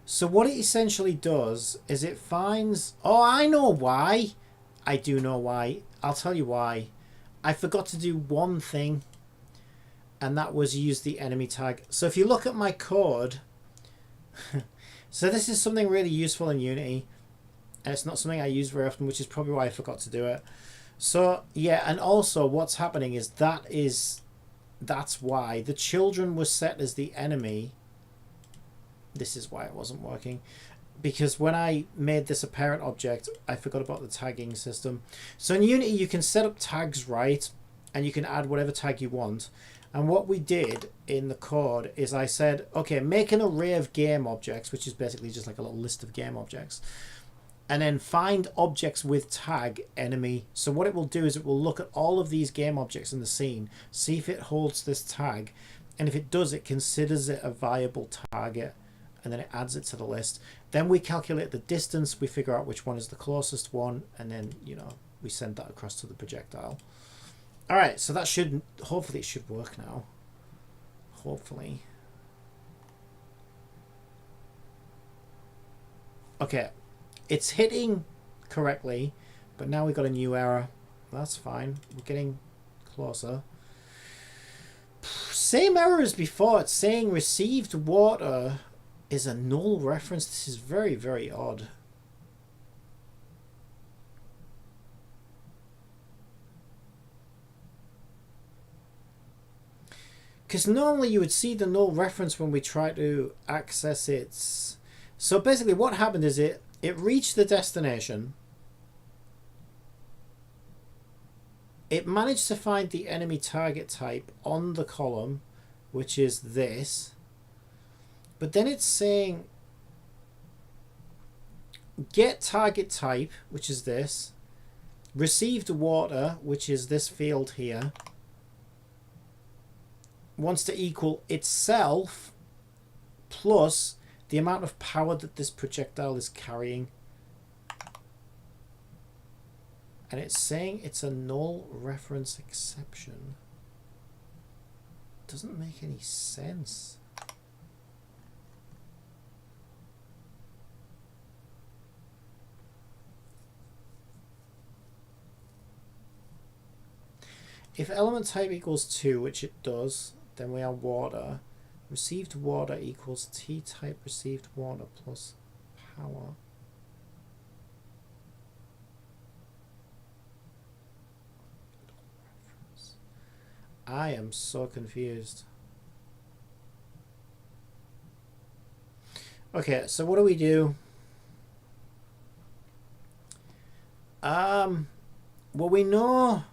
So what it essentially does is it finds, oh, I know why. I do know why. I'll tell you why. I forgot to do one thing, and that was use the enemy tag. So if you look at my code, so this is something really useful in Unity, and it's not something I use very often, which is probably why I forgot to do it. So yeah, and also what's happening is that's why the children was set as the enemy. This is why it wasn't working, because when I made this a parent object, I forgot about the tagging system. So in Unity you can set up tags, right, and you can add whatever tag you want. And what we did in the code is I said, okay, make an array of game objects, which is basically just like a little list of game objects, and then find objects with tag enemy. So what it will do is it will look at all of these game objects in the scene, see if it holds this tag, and if it does, it considers it a viable target. and then it adds it to the list. Then we calculate the distance, we figure out which one is the closest one, and then, you know, we send that across to the projectile. All right, so that should, hopefully it should work now. Hopefully. Okay, it's hitting correctly, but now we've got a new error. That's fine. We're getting closer. Same error as before. It's saying received water is a null reference. This is very, very odd. Because normally you would see the null reference when we try to access its... So basically what happened is it reached the destination. It managed to find the enemy target type on the column, which is this. But then it's saying get target type, which is this. Received water, which is this field here. Wants to equal itself plus the amount of power that this projectile is carrying. And it's saying it's a null reference exception. Doesn't make any sense. If element type equals 2, which it does, then we have water. Received water equals T-type received water plus power. I am so confused. Okay, so what do we do? Well, we know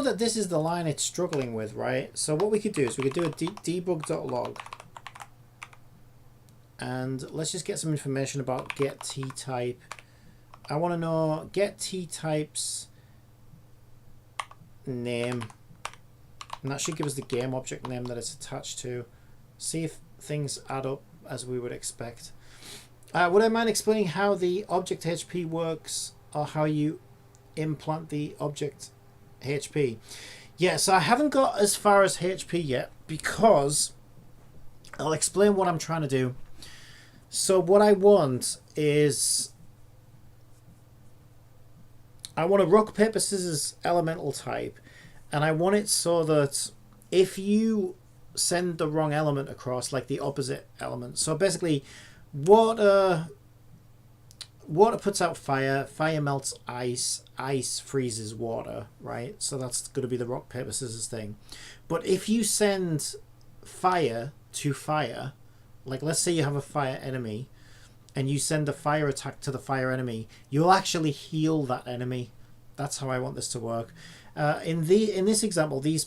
that this is the line it's struggling with, right? So what we could do is we could do a debug.log, and let's just get some information about get T-type. I want to know get T-type's name, and that should give us the game object name that it's attached to. See if things add up as we would expect. Would I mind explaining how the object HP works, or how you implant the object HP? Yeah, so I haven't got as far as HP yet, because I'll explain what I'm trying to do. So what I want is I want a rock, paper, scissors elemental type, and I want it so that if you send the wrong element across, like the opposite element, so basically water puts out fire, fire melts ice, ice freezes water, right? So that's going to be the rock, paper, scissors thing. But if you send fire to fire, like let's say you have a fire enemy and you send a fire attack to the fire enemy, you'll actually heal that enemy. That's how I want this to work. In this example, these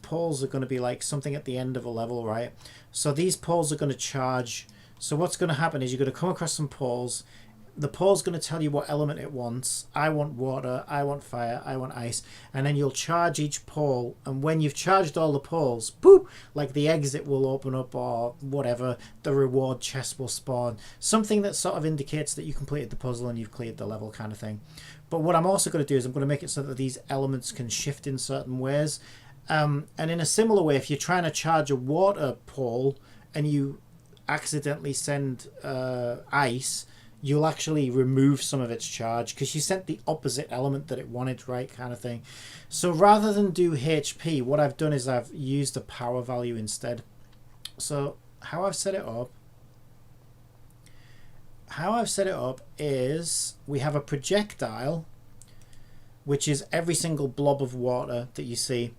poles are going to be like something at the end of a level, right? So these poles are going to charge. So what's going to happen is you're going to come across some poles. The pole's going to tell you what element it wants. I want water, I want fire, I want ice. And then you'll charge each pole. And when you've charged all the poles, boop, like the exit will open up or whatever, the reward chest will spawn. Something that sort of indicates that you completed the puzzle and you've cleared the level kind of thing. But what I'm also going to do is I'm going to make it so that these elements can shift in certain ways. And in a similar way, if you're trying to charge a water pole and you accidentally send ice, you'll actually remove some of its charge because you sent the opposite element that it wanted, right, kind of thing. So rather than do HP, what I've done is I've used a power value instead. So how I've set it up is we have a projectile, which is every single blob of water that you see.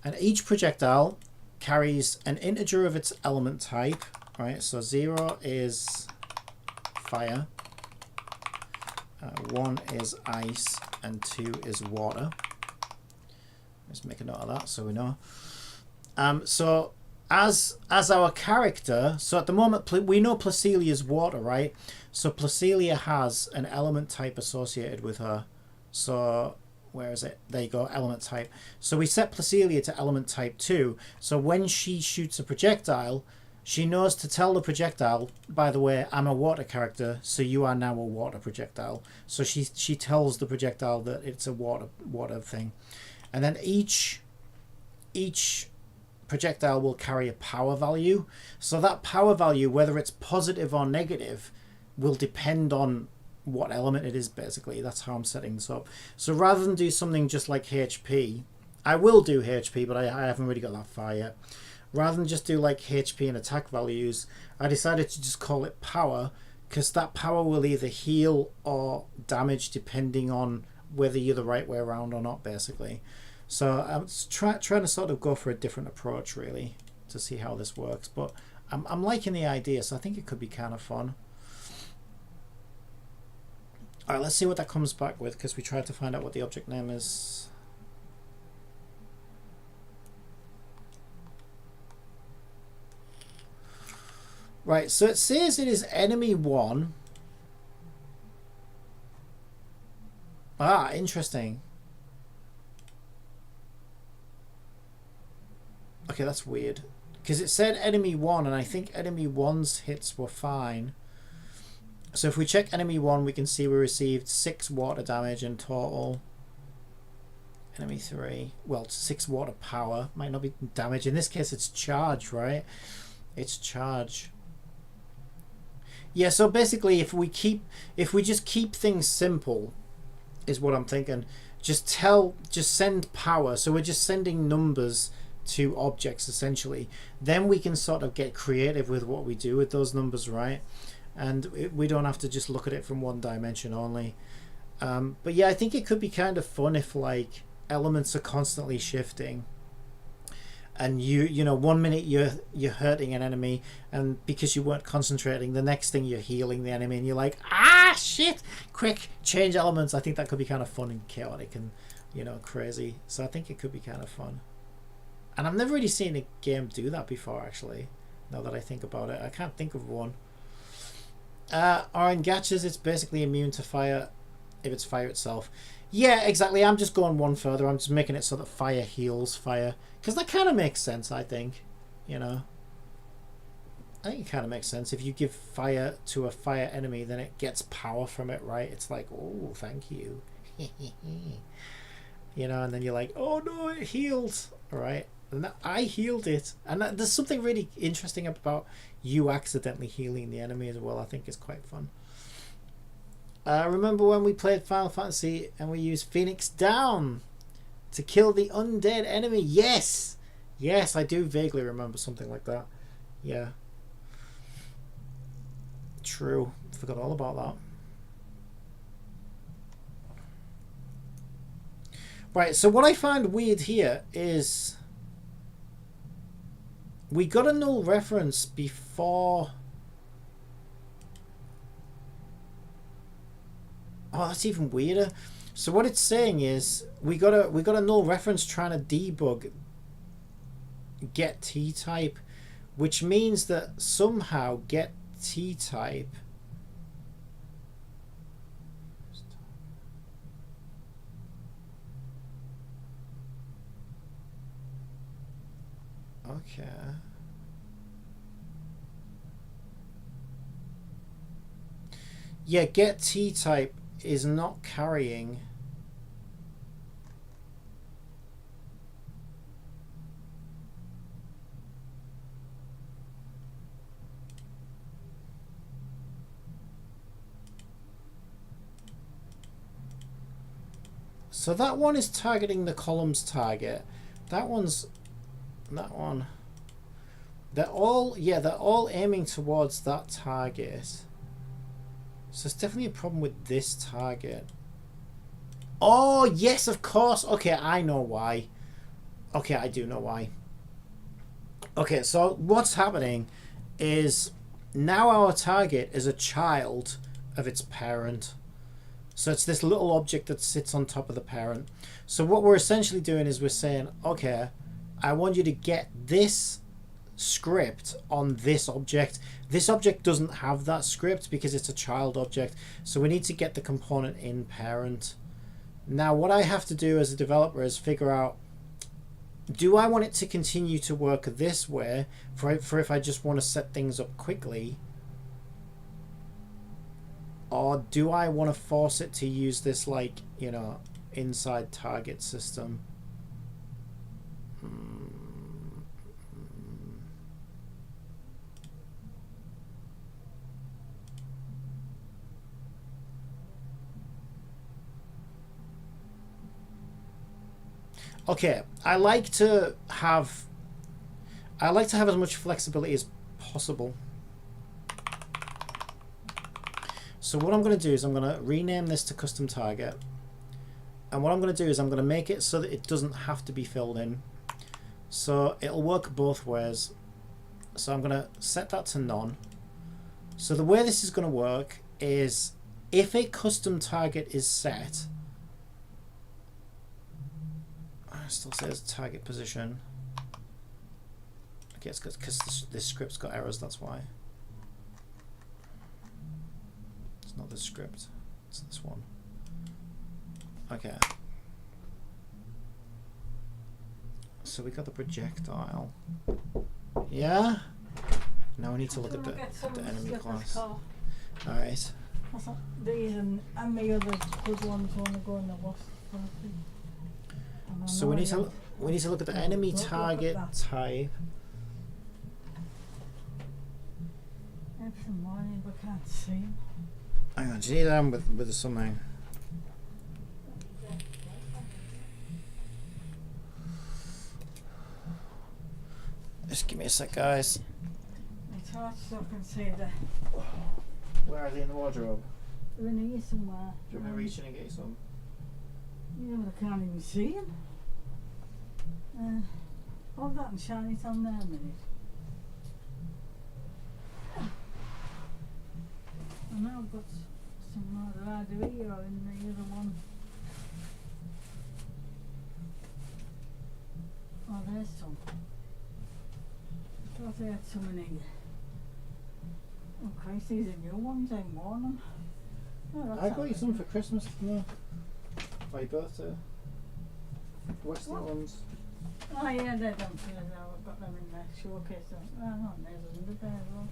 And each projectile carries an integer of its element type, right? So 0 is fire, 1 is ice, and 2 is water. Let's make a note of that so we know. So as our character, so at the moment we know Placilia is water, right? So Placilia has an element type associated with her. So where is it? There you go, element type. So we set Placilia to element type 2. So when she shoots a projectile, She knows to tell the projectile, by the way, I'm a water character, so you are now a water projectile. So she tells the projectile that it's a water thing. And then each projectile will carry a power value. So that power value, whether it's positive or negative, will depend on what element it is, basically. That's how I'm setting this up. So rather than do something just like HP, I will do HP, but I haven't really got that far yet. Rather than just do like HP and attack values, I decided to just call it power, because that power will either heal or damage depending on whether you're the right way around or not, basically. So I'm trying to sort of go for a different approach, really, to see how this works. But I'm liking the idea, so I think it could be kind of fun. Alright, let's see what that comes back with, because we tried to find out what the object name is. Right, so it says it is enemy 1. Ah, interesting. Okay, that's weird. Because it said enemy 1, and I think enemy 1's hits were fine. So if we check enemy 1, we can see we received 6 water damage in total. Enemy 3, well, 6 water power. Might not be damage. In this case, it's charge, right? It's charge. Yeah, so basically, if we just keep things simple, is what I'm thinking. Just send power. So we're just sending numbers to objects, essentially. Then we can sort of get creative with what we do with those numbers, right? And we don't have to just look at it from one dimension only. But yeah, I think it could be kind of fun if like elements are constantly shifting, and you know, 1 minute you're hurting an enemy, and because you weren't concentrating, the next thing you're healing the enemy, and you're like, ah, shit, quick, change elements. I think that could be kind of fun and chaotic and, you know, crazy. So I think it could be kind of fun. And I've never really seen a game do that before, actually, now that I think about it. I can't think of one. Or in gachas, it's basically immune to fire if it's fire itself. Yeah, exactly. I'm just going one further. I'm just making it so that fire heals fire. Because that kind of makes sense, I think. You know? I think it kind of makes sense. If you give fire to a fire enemy, then it gets power from it, right? It's like, oh, thank you. You know, and then you're like, oh no, it healed. Alright? And I healed it. And there's something really interesting about you accidentally healing the enemy as well. I think it's quite fun. Remember when we played Final Fantasy and we used Phoenix Down to kill the undead enemy? Yes! Yes, I do vaguely remember something like that. Yeah. True. Forgot all about that. Right, so what I find weird here is we got a null reference before. Oh, that's even weirder. So what it's saying is we got a null reference trying to debug get T-type, which means that somehow get T-type okay. Yeah, get T-type is not carrying. So that one is targeting the column's target. That one. They're all aiming towards that target. So it's definitely a problem with this target. Oh, yes, of course. Okay, I know why. Okay, I do know why. Okay, so what's happening is now our target is a child of its parent. So it's this little object that sits on top of the parent. So what we're essentially doing is we're saying, okay, I want you to get this script on this object. This object doesn't have that script because it's a child object, so we need to get the component in parent. Now what I have to do as a developer is figure out do I want it to continue to work this way for if I just want to set things up quickly? Or do I want to force it to use this, like, you know, inside target system? Okay, I like to have as much flexibility as possible. So what I'm going to do is I'm going to rename this to custom target. And what I'm going to do is I'm going to make it so that it doesn't have to be filled in. So it'll work both ways. So I'm going to set that to none. So the way this is going to work is if a custom target is set, it still says target position. Okay, it's because this script's got errors, that's why. It's not this script, it's this one. Okay. So we got the projectile. Yeah? Now we need to look at the enemy class. Alright. These and the other good ones want to go in the wasp. So we need to look at the enemy target type. Everything morning, we can't see him. Hang on, do you need that with something? Just give me a sec, guys. It's hard to look and see the. Where are they in the wardrobe? They're in here somewhere. Do you want me to reach in and get you some? Yeah, but I can't even see him. Hold that and shine it on there a minute. I know I've got some other either here or in the other one. Oh, there's some. I thought I had some in here. Oh Christ, these are new ones, I'm worn them. Oh, I got you some for Christmas, no? By your birthday. Western ones. Oh yeah, they're done for now. I've got them in the showcase. Oh no, there's under there as well.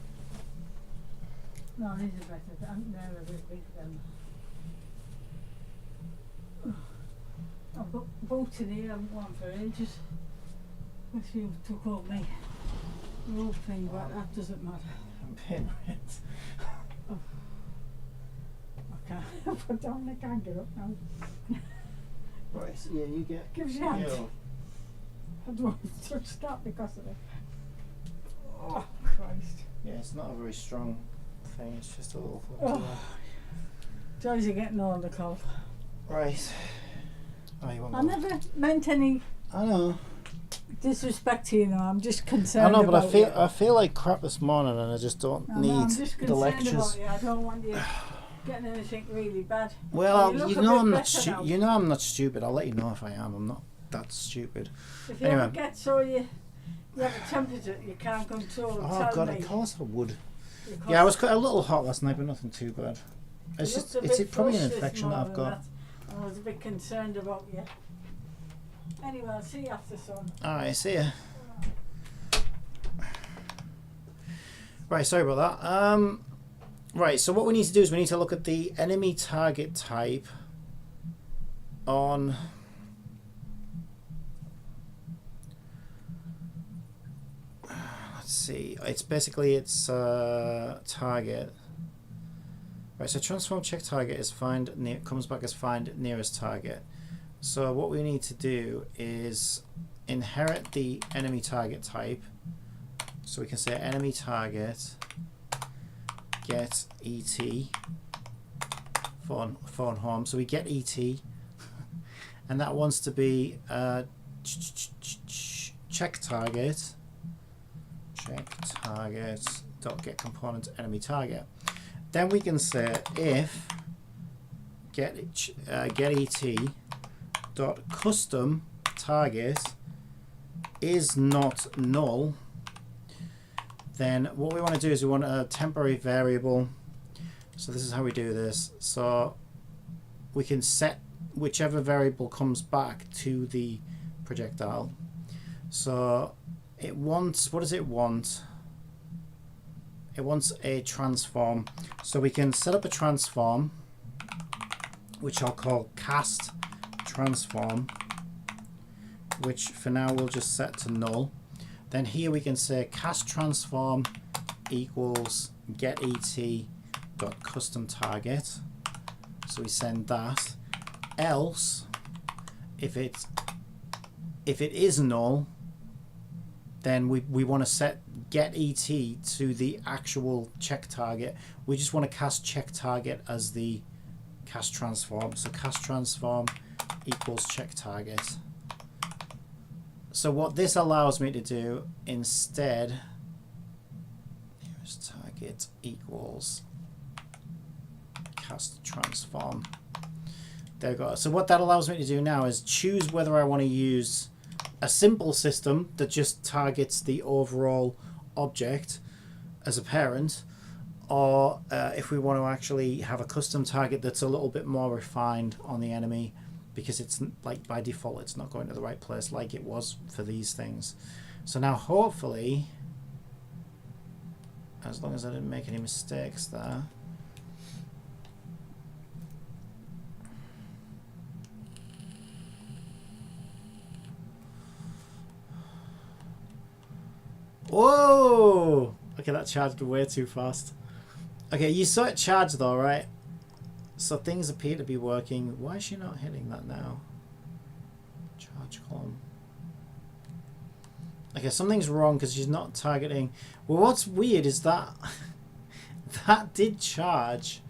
No, these are better. They're a bit big then. I've got boats in here I haven't worn for ages. If you took up my rope thing, but that doesn't matter. I'm paying rent. I can't put down, I can't get up now. Right, so yeah, you get. Give your hand. I don't want to touch that because of it. Oh, Christ. Yeah, it's not a very strong thing, it's just a little. Oh. Joy's are getting older, Cole. Right. Oh, you want I never meant any I know. disrespect to you, know. I'm just concerned. I know, but about I feel like crap this morning, and I just don't need I'm just the concerned lectures. about you. I don't want you getting anything really bad. Well, you you look a know bit I'm not. better now. You know I'm not stupid. I'll let you know if I am. I'm not that stupid. If you Anyway. ever get so you have a temperature you can't control, Oh tell God, me. of course I would. Because Yeah, I was a little hot last night, but nothing too bad. It's you just looked a it's bit probably an flushed this infection that I've morning, got. I was a bit concerned about you. Anyway, I'll see you after son. Alright, see ya. Right, sorry about that. Right, so what we need to do is we need to look at the enemy target type on. Let's see. It's basically target. Right, so transform check target is find near, comes back as find nearest target. So what we need to do is inherit the enemy target type. So we can say enemy target get ET phone home. So we get ET, and that wants to be check target dot get component enemy target. Then we can say if get ET dot custom target is not null, then what we want to do is we want a temporary variable. So this is how we do this. So we can set whichever variable comes back to the projectile. So it wants, what does it want? It wants a transform. So we can set up a transform, which I'll call cast transform, which for now we'll just set to null. Then here we can say cast transform equals get et dot custom target. So we send that. Else, if it is null, then we want to set get et to the actual check target. We just want to cast check target as the cast transform. So cast transform equals check target. So what this allows me to do instead, here's target equals cast transform. There we go. So what that allows me to do now is choose whether I want to use a simple system that just targets the overall object as a parent, or if we want to actually have a custom target that's a little bit more refined on the enemy, because it's like by default it's not going to the right place like it was for these things. So now hopefully, as long as I didn't make any mistakes there, whoa! Okay, that charged way too fast. Okay, you saw it charge though, right? So things appear to be working. Why is she not hitting that now? Charge column. Okay, something's wrong because she's not targeting. Well, what's weird is that that did charge,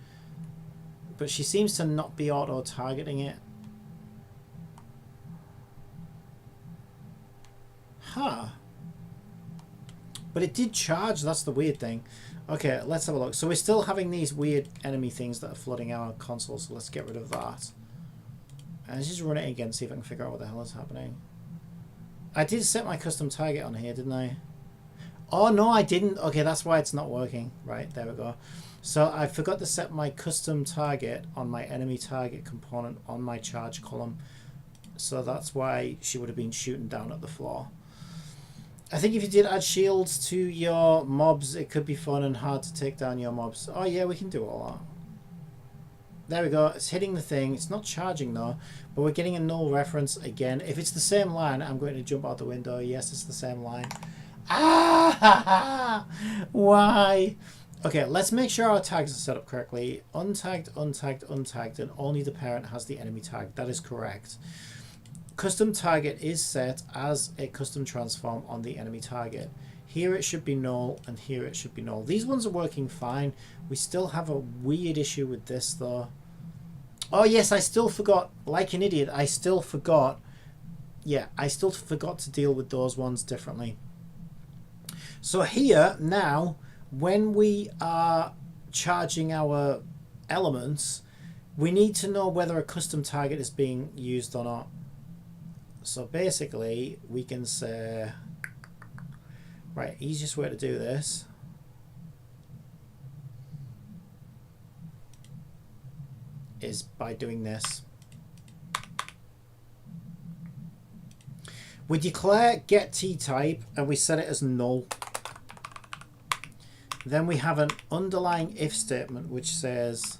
but she seems to not be auto-targeting it. Huh. But it did charge, that's the weird thing. Okay, let's have a look. So we're still having these weird enemy things that are flooding our console, so let's get rid of that. And let's just run it again, see if I can figure out what the hell is happening. I did set my custom target on here, didn't I? Oh, no, I didn't. Okay, that's why it's not working. Right, there we go. So I forgot to set my custom target on my enemy target component on my charge column. So that's why she would have been shooting down at the floor. I think if you did add shields to your mobs, it could be fun and hard to take down your mobs. Oh yeah, we can do all that. There we go. It's hitting the thing. It's not charging though, but we're getting a null reference again. If it's the same line, I'm going to jump out the window. Yes, it's the same line. Ah! Why? Okay, let's make sure our tags are set up correctly. Untagged, untagged, untagged, and only the parent has the enemy tag. That is correct. Custom target is set as a custom transform on the enemy target. Here it should be null, and here it should be null. These ones are working fine. We still have a weird issue with this though. Oh yes, I still forgot, like an idiot, I still forgot. Yeah, I still forgot to deal with those ones differently. So here, now, when we are charging our elements, we need to know whether a custom target is being used or not. So basically, we can say, right, easiest way to do this is by doing this. We declare get t-type and we set it as null. Then we have an underlying if statement which says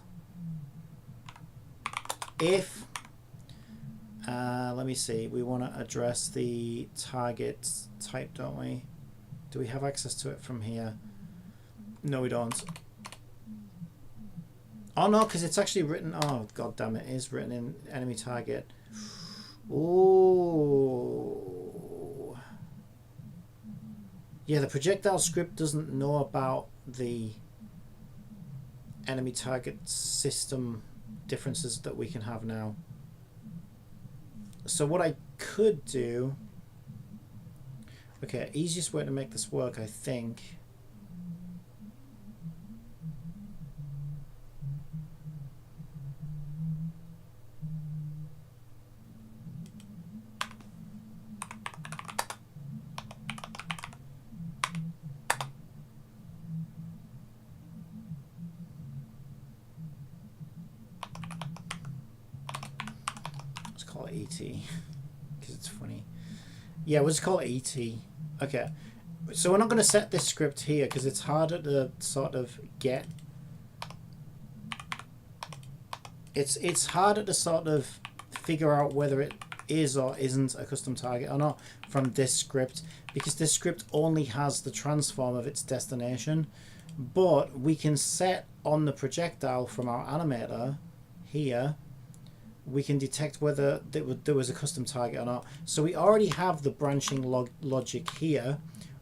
if let me see, we want to address the target type, don't we? Do we have access to it from here? No, we don't. Oh no, because it's actually written, oh god damn it, it is written in enemy target. Ooh. Yeah, the projectile script doesn't know about the enemy target system differences that we can have now. So what I could do, okay, easiest way to make this work, I think, let's call it ET because it's funny. Yeah, we'll just call it ET. Okay. So we're not going to set this script here because it's harder to sort of get. It's harder to sort of figure out whether it is or isn't a custom target or not from this script, because this script only has the transform of its destination. But we can set on the projectile from our animator here, we can detect whether there was a custom target or not. So we already have the branching logic here,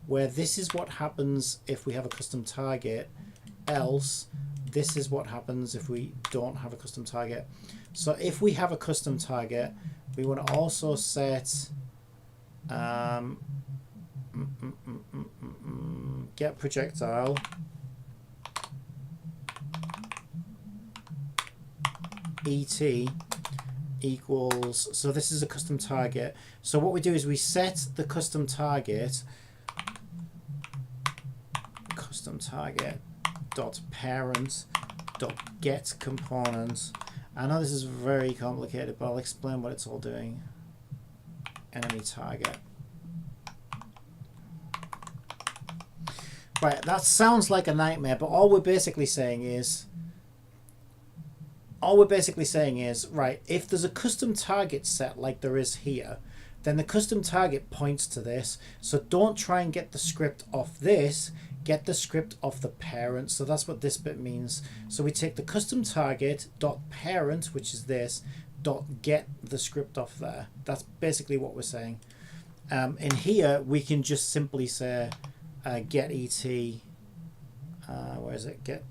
where this is what happens if we have a custom target, else this is what happens if we don't have a custom target. So if we have a custom target, we want to also set get projectile ET equals, so this is a custom target. So what we do is we set the custom target dot parent dot get component. I know this is very complicated, but I'll explain what it's all doing. Enemy target. Right, that sounds like a nightmare, but all we're basically saying is right, if there's a custom target set like there is here, then the custom target points to this. So don't try and get the script off this, get the script off the parent. So that's what this bit means. So we take the custom target dot parent, which is this, dot get the script off there. That's basically what we're saying. In here, we can just simply say get ET, where is it? Get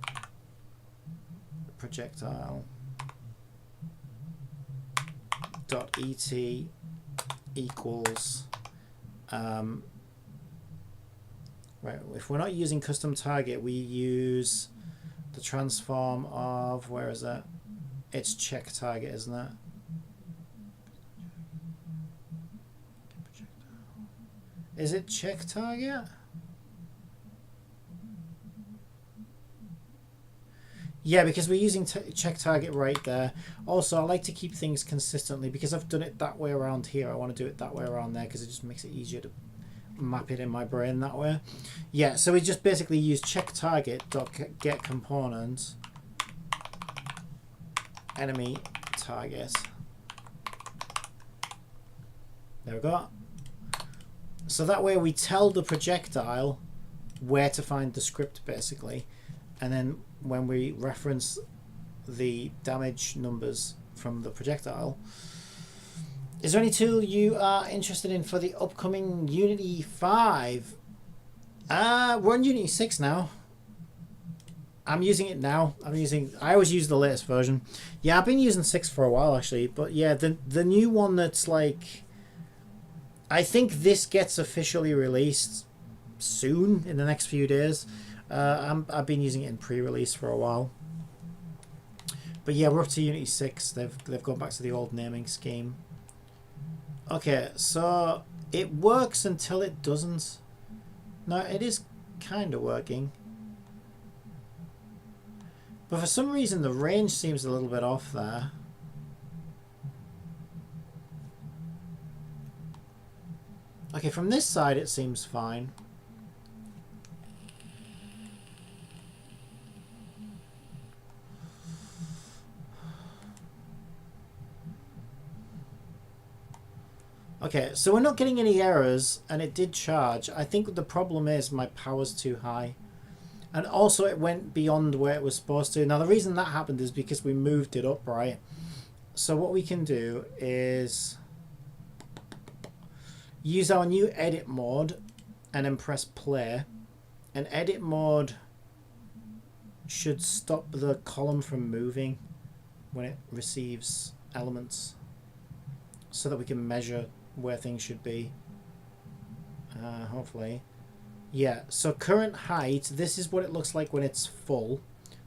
projectile dot ET equals right, if we're not using custom target, we use the transform of, where is it? It's check target, isn't it? Is it check target? Yeah, because we're using check target right there. Also, I like to keep things consistently because I've done it that way around here. I want to do it that way around there because it just makes it easier to map it in my brain that way. Yeah, so we just basically use check target dot get component enemy target. There we go. So that way we tell the projectile where to find the script basically, and then when we reference the damage numbers from the projectile. Is there any tool you are interested in for the upcoming Unity 5? We're on Unity 6 now. I'm using it now. I always use the latest version. Yeah, I've been using 6 for a while actually, but yeah, the new one that's like, I think this gets officially released soon in the next few days. I've been using it in pre-release for a while, but yeah, we're up to Unity 6. They've gone back to the old naming scheme. Okay, so it works until it doesn't. No, it is kind of working, but for some reason the range seems a little bit off there. Okay, from this side it seems fine. Okay, so we're not getting any errors, and it did charge. I think the problem is my power's too high. And also it went beyond where it was supposed to. Now the reason that happened is because we moved it up, right? So what we can do is use our new edit mode and then press play. And edit mode should stop the column from moving when it receives elements, so that we can measure where things should be, hopefully. Yeah, so current height, this is what it looks like when it's full.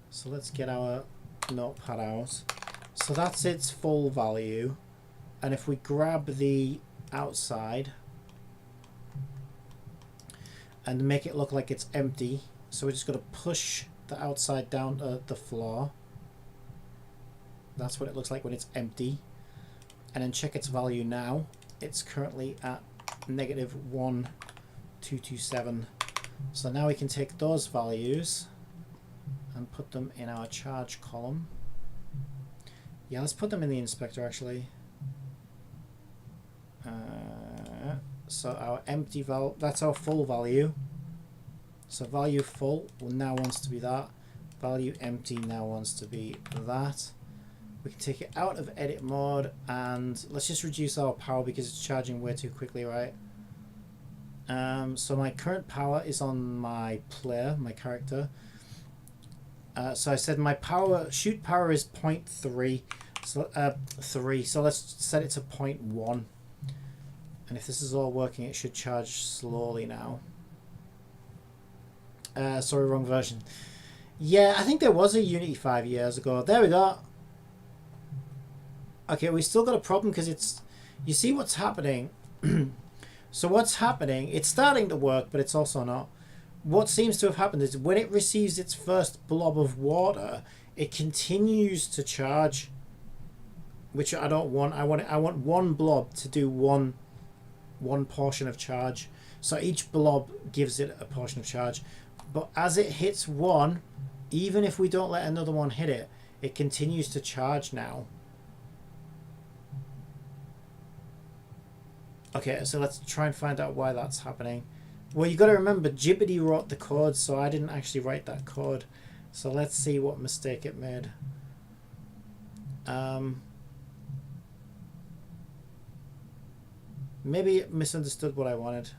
So let's get our notepad out. So that's its full value, and if we grab the outside and make it look like it's empty, so we're just going to push the outside down to the floor. That's what it looks like when it's empty. And then check its value now. It's currently at negative 1227. So now we can take those values and put them in our charge column. Yeah, let's put them in the inspector actually. So our empty value, that's our full value. So value full now wants to be that. Value empty now wants to be that. We can take it out of edit mode and let's just reduce our power because it's charging way too quickly, right? So my current power is on my player, my character. So I said my power, shoot power is 0.3, so 3. So let's set it to 0.1. And if this is all working, it should charge slowly now. Sorry, wrong version. Yeah, I think there was a Unity 5 years ago. There we go. Okay, we still got a problem because it's... You see what's happening? So what's happening? It's starting to work, but it's also not. What seems to have happened is when it receives its first blob of water, it continues to charge, which I don't want. I want one blob to do one portion of charge. So each blob gives it a portion of charge. But as it hits one, even if we don't let another one hit it, it continues to charge now. Okay, so let's try and find out why that's happening. Well, you got to remember, Jibbity wrote the code, so I didn't actually write that code. So let's see what mistake it made. Maybe it misunderstood what I wanted.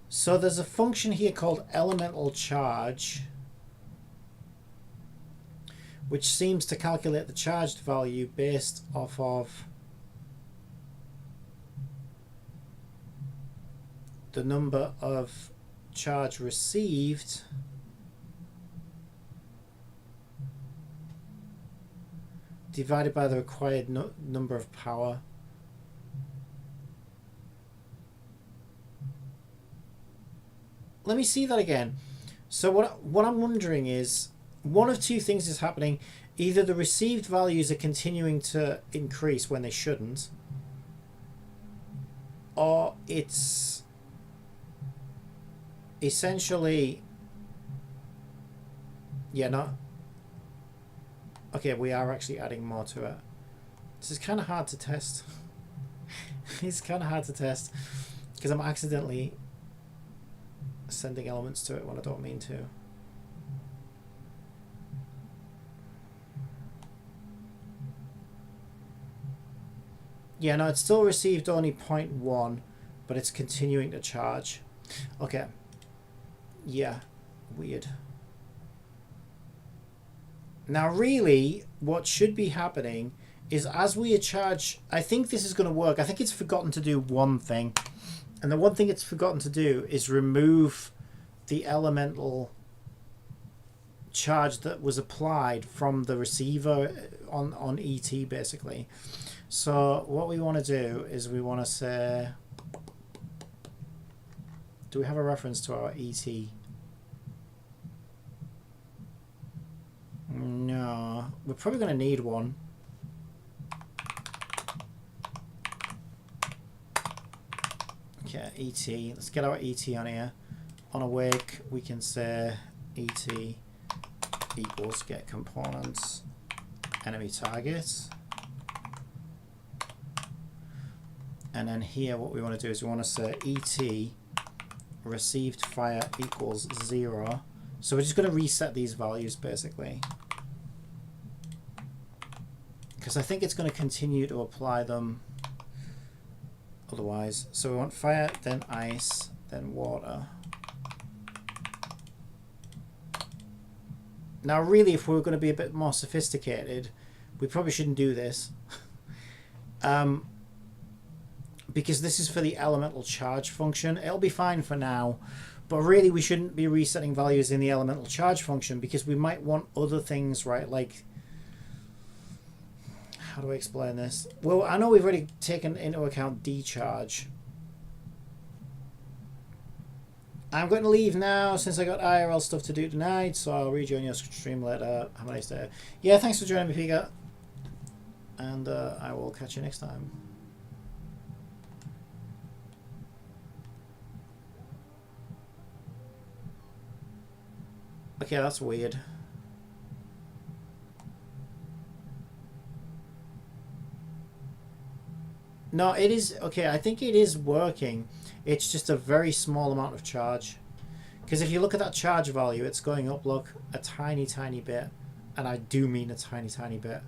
So there's a function here called elemental charge, which seems to calculate the charged value based off of the number of charge received divided by the required number of power. Let me see that again. So what I'm wondering is, one of two things is happening. Either the received values are continuing to increase when they shouldn't, or it's essentially, yeah, not okay, we are actually adding more to it. This is kind of hard to test. It's kind of hard to test because I'm accidentally sending elements to it when I don't mean to. Yeah, no, it's still received only 0.1, but it's continuing to charge. Okay. Yeah, weird. Now, really, what should be happening is as we charge, I think this is going to work. I think it's forgotten to do one thing. And the one thing it's forgotten to do is remove the elemental charge that was applied from the receiver on ET, basically. So what we want to do is we want to say, do we have a reference to our ET? No, we're probably going to need one. Okay, ET. Let's get our ET on here. On awake, we can say ET equals get components enemy target. And then here what we want to do is we want to say ET received fire equals 0. So we're just going to reset these values basically, because I think it's going to continue to apply them otherwise. So we want fire, then ice, then water. Now really, if we were going to be a bit more sophisticated, we probably shouldn't do this. Because this is for the elemental charge function. It'll be fine for now, but really we shouldn't be resetting values in the elemental charge function because we might want other things, right? Like, how do I explain this? Well, I know we've already taken into account decharge. I'm going to leave now since I got IRL stuff to do tonight, so I'll rejoin your stream later. Have a nice day. Yeah, thanks for joining me, Pika. And I will catch you next time. Okay, that's weird. No, it is... Okay, I think it is working. It's just a very small amount of charge. Because if you look at that charge value, it's going up, look, a tiny, tiny bit. And I do mean a tiny, tiny bit.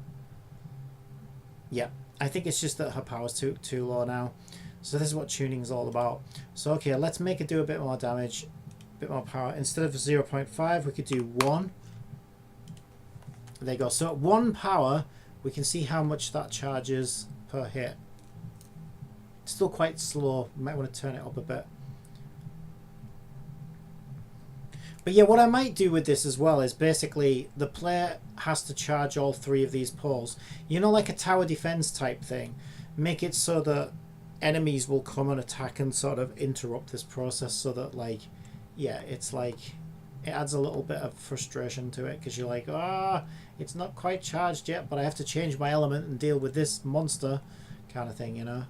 Yeah, I think it's just that her power's too low now. So this is what tuning is all about. So, okay, let's make it do a bit more damage. A bit more power. Instead of 0.5, we could do 1. There you go. So at 1 power, we can see how much that charges per hit. Still quite slow. Might want to turn it up a bit. But yeah, what I might do with this as well is basically the player has to charge all 3 of these poles. You know, like a tower defense type thing. Make it so that enemies will come and attack and sort of interrupt this process so that, like, yeah, it's like, it adds a little bit of frustration to it because you're like, ah, it's not quite charged yet, but I have to change my element and deal with this monster kind of thing, you know?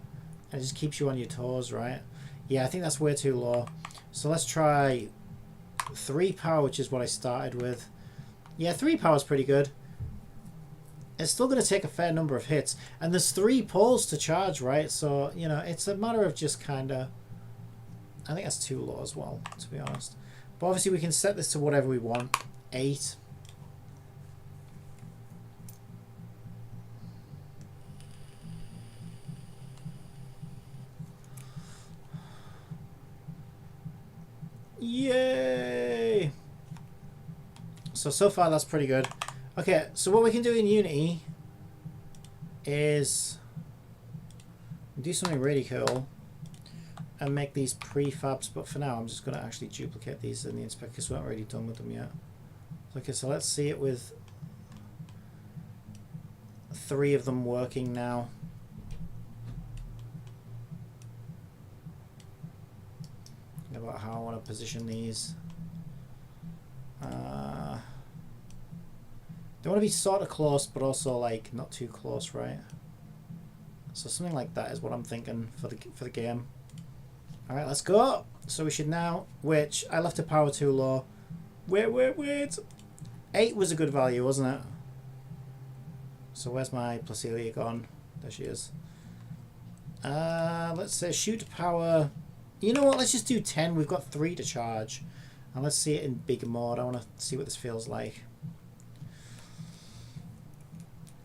And it just keeps you on your toes, right? Yeah, I think that's way too low. So let's try 3 power, which is what I started with. Yeah, 3 power is pretty good. It's still going to take a fair number of hits. And there's 3 poles to charge, right? So, you know, it's a matter of just kind of... I think that's too low as well, to be honest. But obviously we can set this to whatever we want. 8. Yay! So far that's pretty good. Okay, so what we can do in Unity is do something really cool and make these prefabs, but for now I'm just going to actually duplicate these in the inspector because we haven't really done with them yet. Okay, so let's see it with 3 of them working now. About how I want to position these. They want to be sort of close, but also like not too close, right? So something like that is what I'm thinking for the game. All right, let's go. So we should now. Which I left the power too low. Wait. 8 was a good value, wasn't it? So where's my Placilia gone? There she is. Let's say shoot power. You know what? Let's just do 10. We've got 3 to charge. And let's see it in big mode. I want to see what this feels like.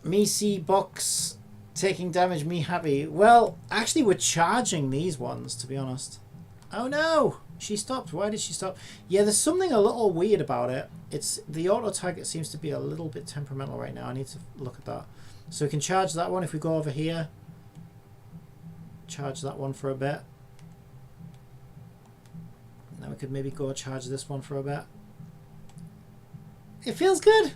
Me see box taking damage, me happy. Well, actually we're charging these ones, to be honest. Oh no! She stopped. Why did she stop? Yeah, there's something a little weird about it. It's the auto target seems to be a little bit temperamental right now. I need to look at that. So we can charge that one if we go over here. Charge that one for a bit. Now we could maybe go charge this one for a bit. It feels good.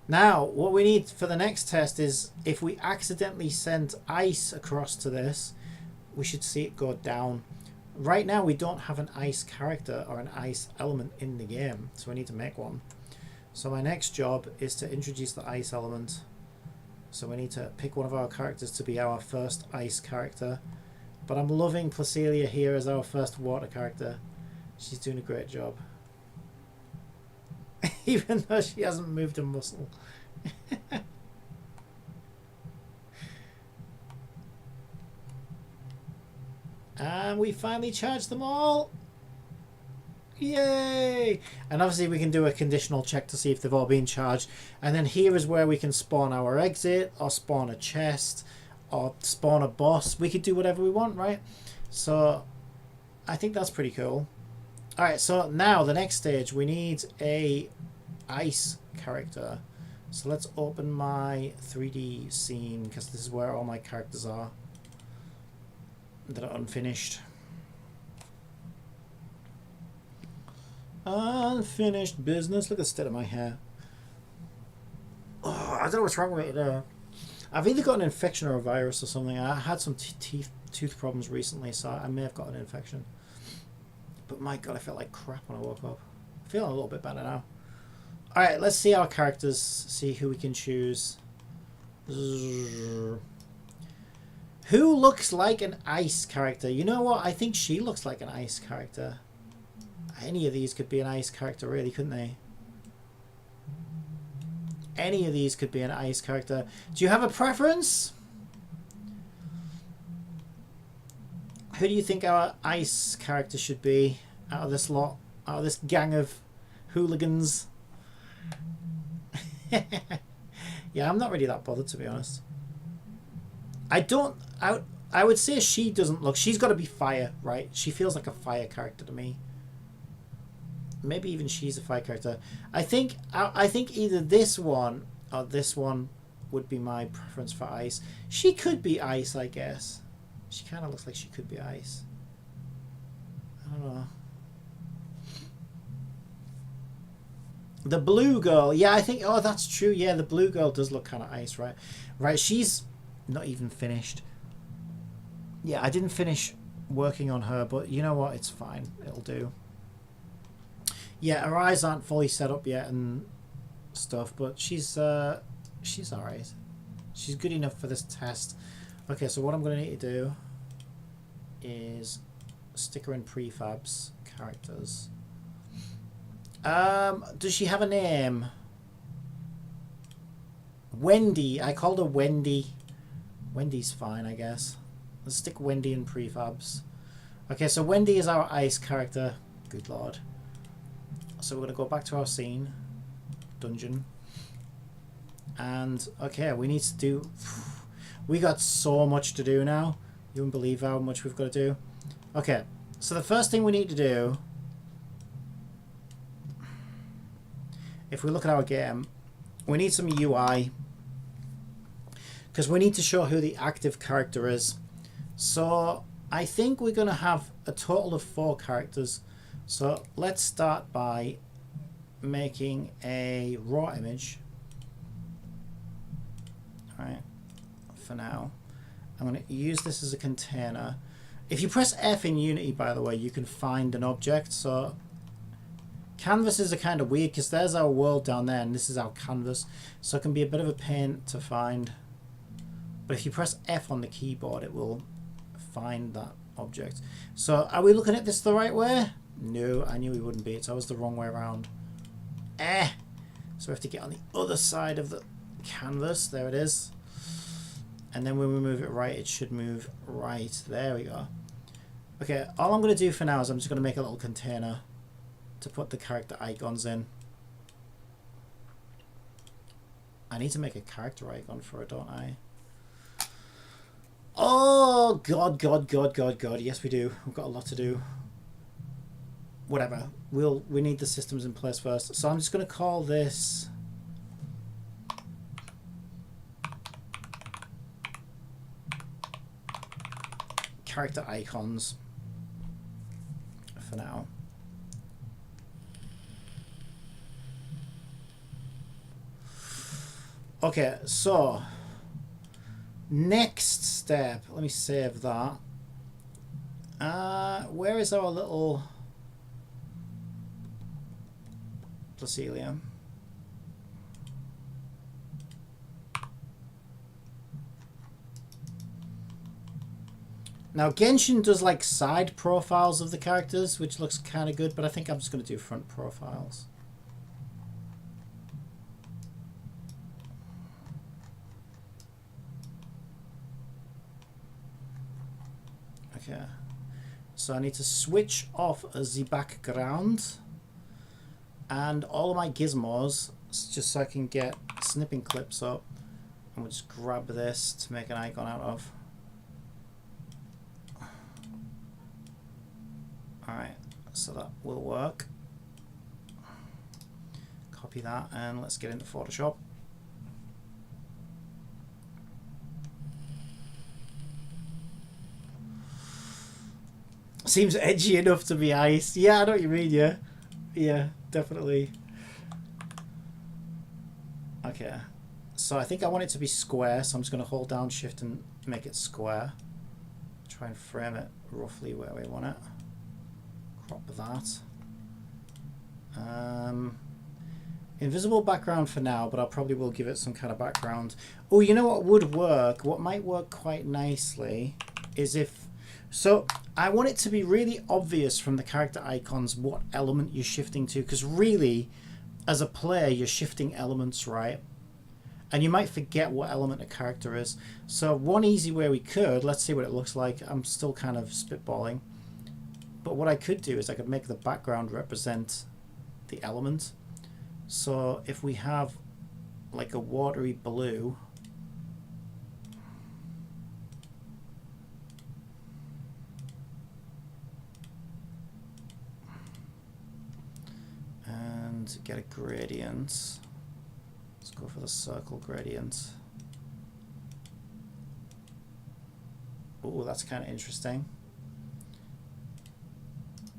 Now, what we need for the next test is if we accidentally send ice across to this, we should see it go down. Right now, we don't have an ice character or an ice element in the game, so we need to make one. So my next job is to introduce the ice element. So we need to pick one of our characters to be our first ice character. But I'm loving Placilia here as our first water character. She's doing a great job. Even though she hasn't moved a muscle. And we finally charged them all. Yay! And obviously we can do a conditional check to see if they've all been charged. And then here is where we can spawn our exit or spawn a chest or spawn a boss. We could do whatever we want, right? So I think that's pretty cool. Alright, so now the next stage, we need a ice character. So let's open my 3D scene because this is where all my characters are that are unfinished. Unfinished business. Look at the state of my hair. Oh, I don't know what's wrong with it. I've either got an infection or a virus or something. I had some tooth problems recently, so I may have got an infection. But my god, I felt like crap when I woke up. I'm feeling a little bit better now. Alright, let's see our characters, see who we can choose. Who looks like an ice character? You know what? I think she looks like an ice character. Any of these could be an ice character, really, couldn't they? Any of these could be an ice character. Do you have a preference? Who do you think our ice character should be out of this lot? Out of this gang of hooligans? Yeah, I'm not really that bothered, to be honest. I would say she doesn't look... She's got to be fire, right? She feels like a fire character to me. Maybe even she's a fire character. I think either this one or this one would be my preference for ice. She could be ice, I guess. She kind of looks like she could be ice. I don't know. The blue girl. Yeah, I think... Oh, that's true. Yeah, the blue girl does look kind of ice, right? Right, she's not even finished. Yeah, I didn't finish working on her, but you know what? It's fine. It'll do. Yeah, her eyes aren't fully set up yet and stuff, but she's alright. She's good enough for this test. Okay, so what I'm going to need to do is stick her in prefabs, characters. Does she have a name? Wendy. I called her Wendy. Wendy's fine, I guess. Let's stick Wendy in prefabs. Okay, so Wendy is our ice character. Good lord. So we're going to go back to our scene. Dungeon. And, okay, we need to do... We got so much to do now. You wouldn't believe how much we've got to do. Okay, so the first thing we need to do... If we look at our game, we need some UI. Because we need to show who the active character is. So, I think we're going to have a total of 4 characters. So let's start by making a raw image. Alright, for now. I'm going to use this as a container. If you press F in Unity, by the way, you can find an object. So canvases are kind of weird because there's our world down there and this is our canvas. So it can be a bit of a pain to find. But if you press F on the keyboard, it will find that object. So are we looking at this the right way? No, I knew we wouldn't be. It's always the wrong way around. So we have to get on the other side of the canvas. There it is. And then when we move it right, it should move right. There we go. Okay, all I'm going to do for now is I'm just going to make a little container to put the character icons in. I need to make a character icon for it, don't I? Oh, God. Yes, we do. We've got a lot to do. Whatever. We need the systems in place first. So I'm just going to call this character icons for now. Okay, so next step. Let me save that. Where is our little Placelium? Now Genshin does like side profiles of the characters, which looks kind of good, but I think I'm just going to do front profiles. Okay, so I need to switch off the background and all of my gizmos just so I can get snipping clips up, and we'll just grab this to make an icon out of. Alright, so that will work. Copy that and let's get into Photoshop. Seems edgy enough to be ice. Yeah, I know what you mean, yeah. Yeah, definitely. Okay. So I think I want it to be square, so I'm just going to hold down shift and make it square. Try and frame it roughly where we want it. Crop that. Invisible background for now, but I probably will give it some kind of background. Oh, you know what would work? What might work quite nicely is if... So, I want it to be really obvious from the character icons what element you're shifting to, because really, as a player, you're shifting elements, right? And you might forget what element a character is. So one easy way we could, let's see what it looks like. I'm still kind of spitballing. But what I could do is I could make the background represent the element. So if we have like a watery blue, and get a gradient. Let's go for the circle gradient. Oh, that's kind of interesting.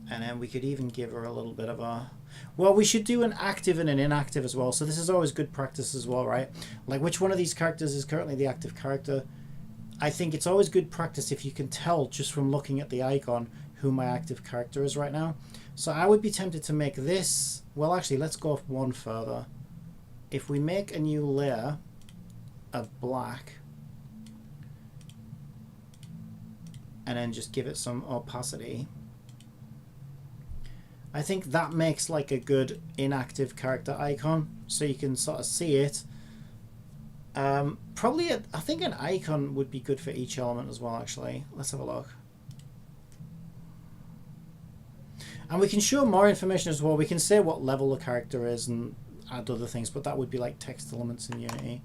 And then we could even give her a little bit of a... Well, we should do an active and an inactive as well. So this is always good practice as well, right? Like, which one of these characters is currently the active character? I think it's always good practice if you can tell just from looking at the icon who my active character is right now. So I would be tempted to make this... Well, actually, let's go one further. If we make a new layer of black and then just give it some opacity, I think that makes like a good inactive character icon, so you can sort of see it. Probably, I think an icon would be good for each element as well, actually. Let's have a look. And we can show more information as well. We can say what level the character is and add other things, but that would be like text elements in Unity.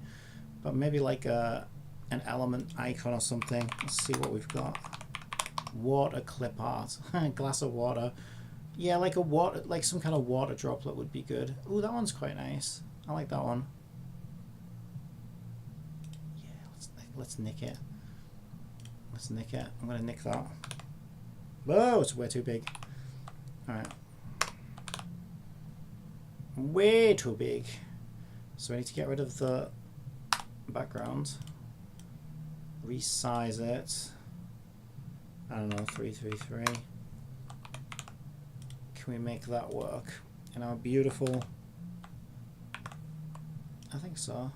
But maybe like an element icon or something. Let's see what we've got. Water clip art. Glass of water. Yeah, like a water, like some kind of water droplet would be good. Ooh, that one's quite nice. I like that one. Yeah, let's nick it. Let's nick it. I'm gonna nick that. Whoa, it's way too big. All right. Way too big. So we need to get rid of the background. Resize it. I don't know, 333. Can we make that work in our beautiful... I think so.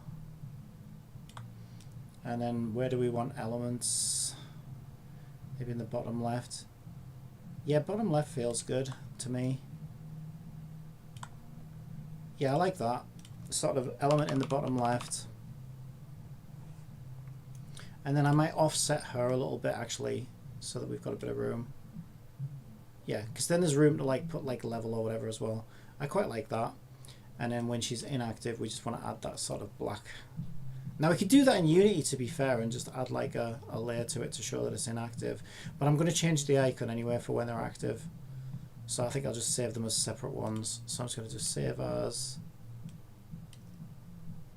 And then where do we want elements? Maybe in the bottom left. Yeah, bottom left feels good to me. Yeah, I like that. Sort of element in the bottom left. And then I might offset her a little bit actually, so that we've got a bit of room. Yeah, because then there's room to like put like level or whatever as well. I quite like that. And then when she's inactive, we just want to add that sort of black. Now we could do that in Unity to be fair and just add like a layer to it to show that it's inactive. But I'm going to change the icon anyway for when they're active. So I think I'll just save them as separate ones. So I'm just going to just save as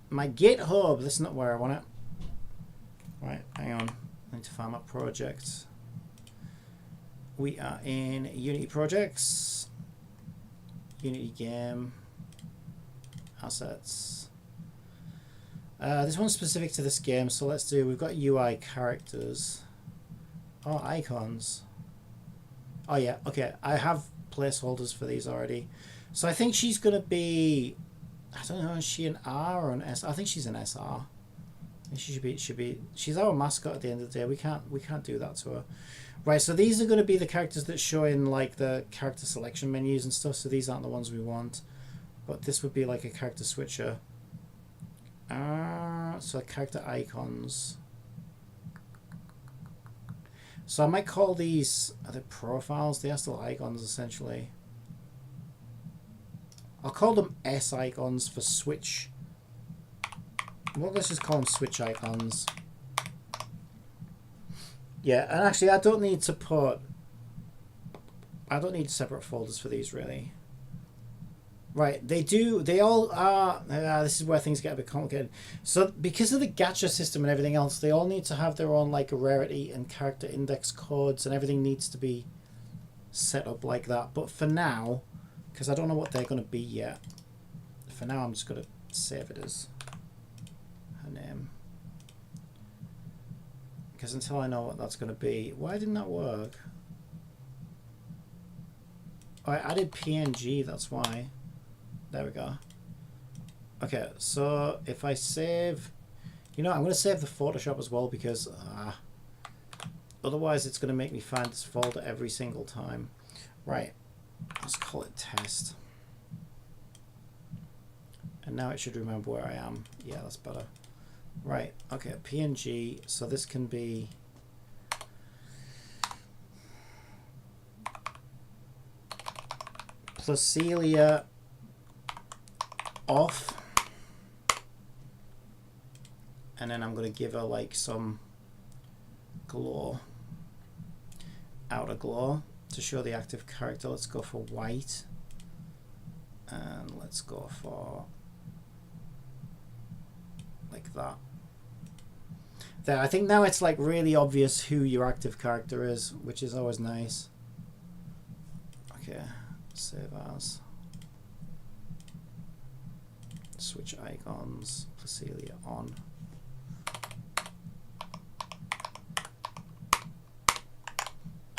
my GitHub. This is not where I want it. Right, hang on. I need to find my project. We are in Unity projects, Unity game, assets. This one's specific to this game, so let's do, we've got UI characters. Oh, icons. Oh yeah, okay, I have placeholders for these already. So I think she's going to be, I don't know, is she an R or an S? I think she's an SR. She should be, she's our mascot at the end of the day. We can't do that to her. Right, so these are going to be the characters that show in like the character selection menus and stuff, so these aren't the ones we want. But this would be like a character switcher. So character icons. So I might call these, are they profiles? They are still icons essentially. I'll call them S icons for switch. Well, let's just call them switch icons. Yeah, and actually I don't need separate folders for these really. Right, they all are, this is where things get a bit complicated. So because of the gacha system and everything else, they all need to have their own like rarity and character index codes, and everything needs to be set up like that. But for now, because I don't know what they're going to be yet, for now I'm just going to save it as her name. Because until I know what that's going to be... Why didn't that work? Oh, I added PNG, that's why. There we go. Okay, so if I save... You know, I'm going to save the Photoshop as well because... otherwise it's going to make me find this folder every single time. Right. Let's call it test. And now it should remember where I am. Yeah, that's better. Right, okay, PNG, so this can be Placelia off, and then I'm going to give her like some glow, outer glow to show the active character. Let's go for white, and let's go for like that. There, I think now it's like really obvious who your active character is, which is always nice. Okay, save as. Switch icons, Placelia on.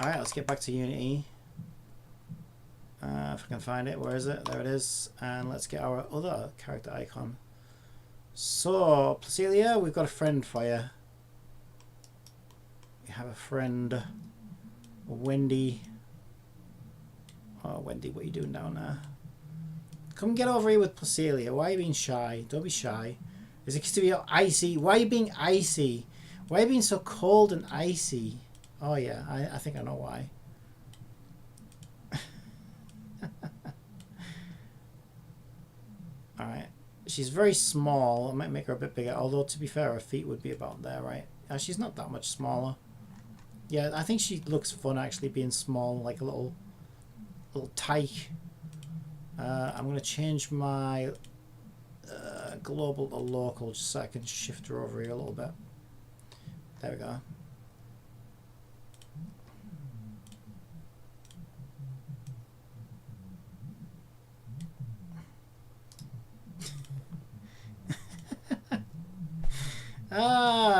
Alright, let's get back to Unity. If I can find it, where is it? There it is. And let's get our other character icon. So, Placelia, we've got a friend for you. We have a friend, Wendy. Oh, Wendy, what are you doing down there? Come get over here with Placelia. Why are you being shy? Don't be shy. Is it to be icy? Why are you being icy? Why are you being so cold and icy? Oh yeah, I think I know why. Alright. She's very small. I might make her a bit bigger. Although, to be fair, her feet would be about there, right? She's not that much smaller. Yeah, I think she looks fun, actually, being small, like a little tyke. I'm going to change my global to local just so I can shift her over here a little bit. There we go.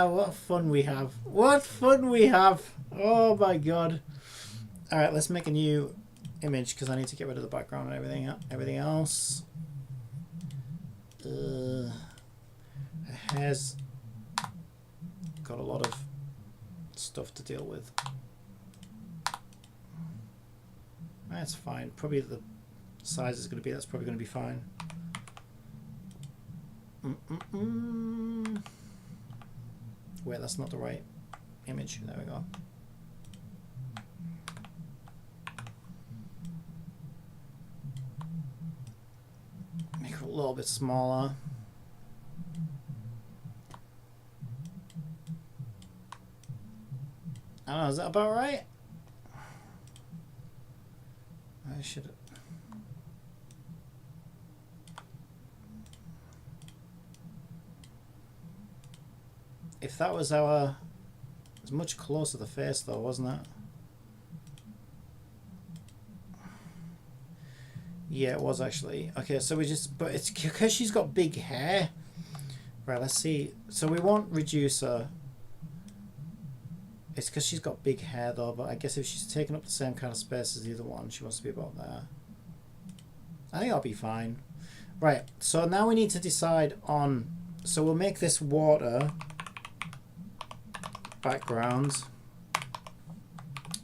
What fun we have. What fun we have. Oh my god. Alright, let's make a new image because I need to get rid of the background and everything else. It has got a lot of stuff to deal with. That's fine. Probably the size is going to be, that's probably going to be fine. Wait, that's not the right image. There we go. Make it a little bit smaller. I don't know, is that about right? I should... If that was our... It was much closer to the face though, wasn't it? Yeah, it was actually. Okay, so we just... But it's because she's got big hair. Right, let's see. So we won't reduce her. It's because she's got big hair though, but I guess if she's taking up the same kind of space as the other one, she wants to be about there. I think that'll be fine. Right, so now we need to decide on... So we'll make this water... background.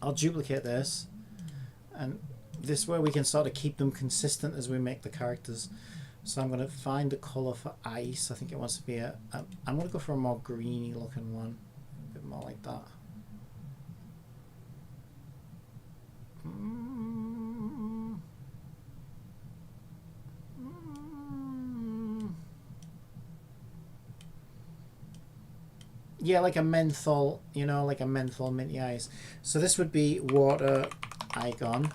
I'll duplicate this, and this way we can sort of keep them consistent as we make the characters. So I'm going to find the color for ice. I think it wants to be I'm going to go for a more greeny looking one, a bit more like that. Yeah, like a menthol, you know, like a menthol minty ice. So this would be water icon.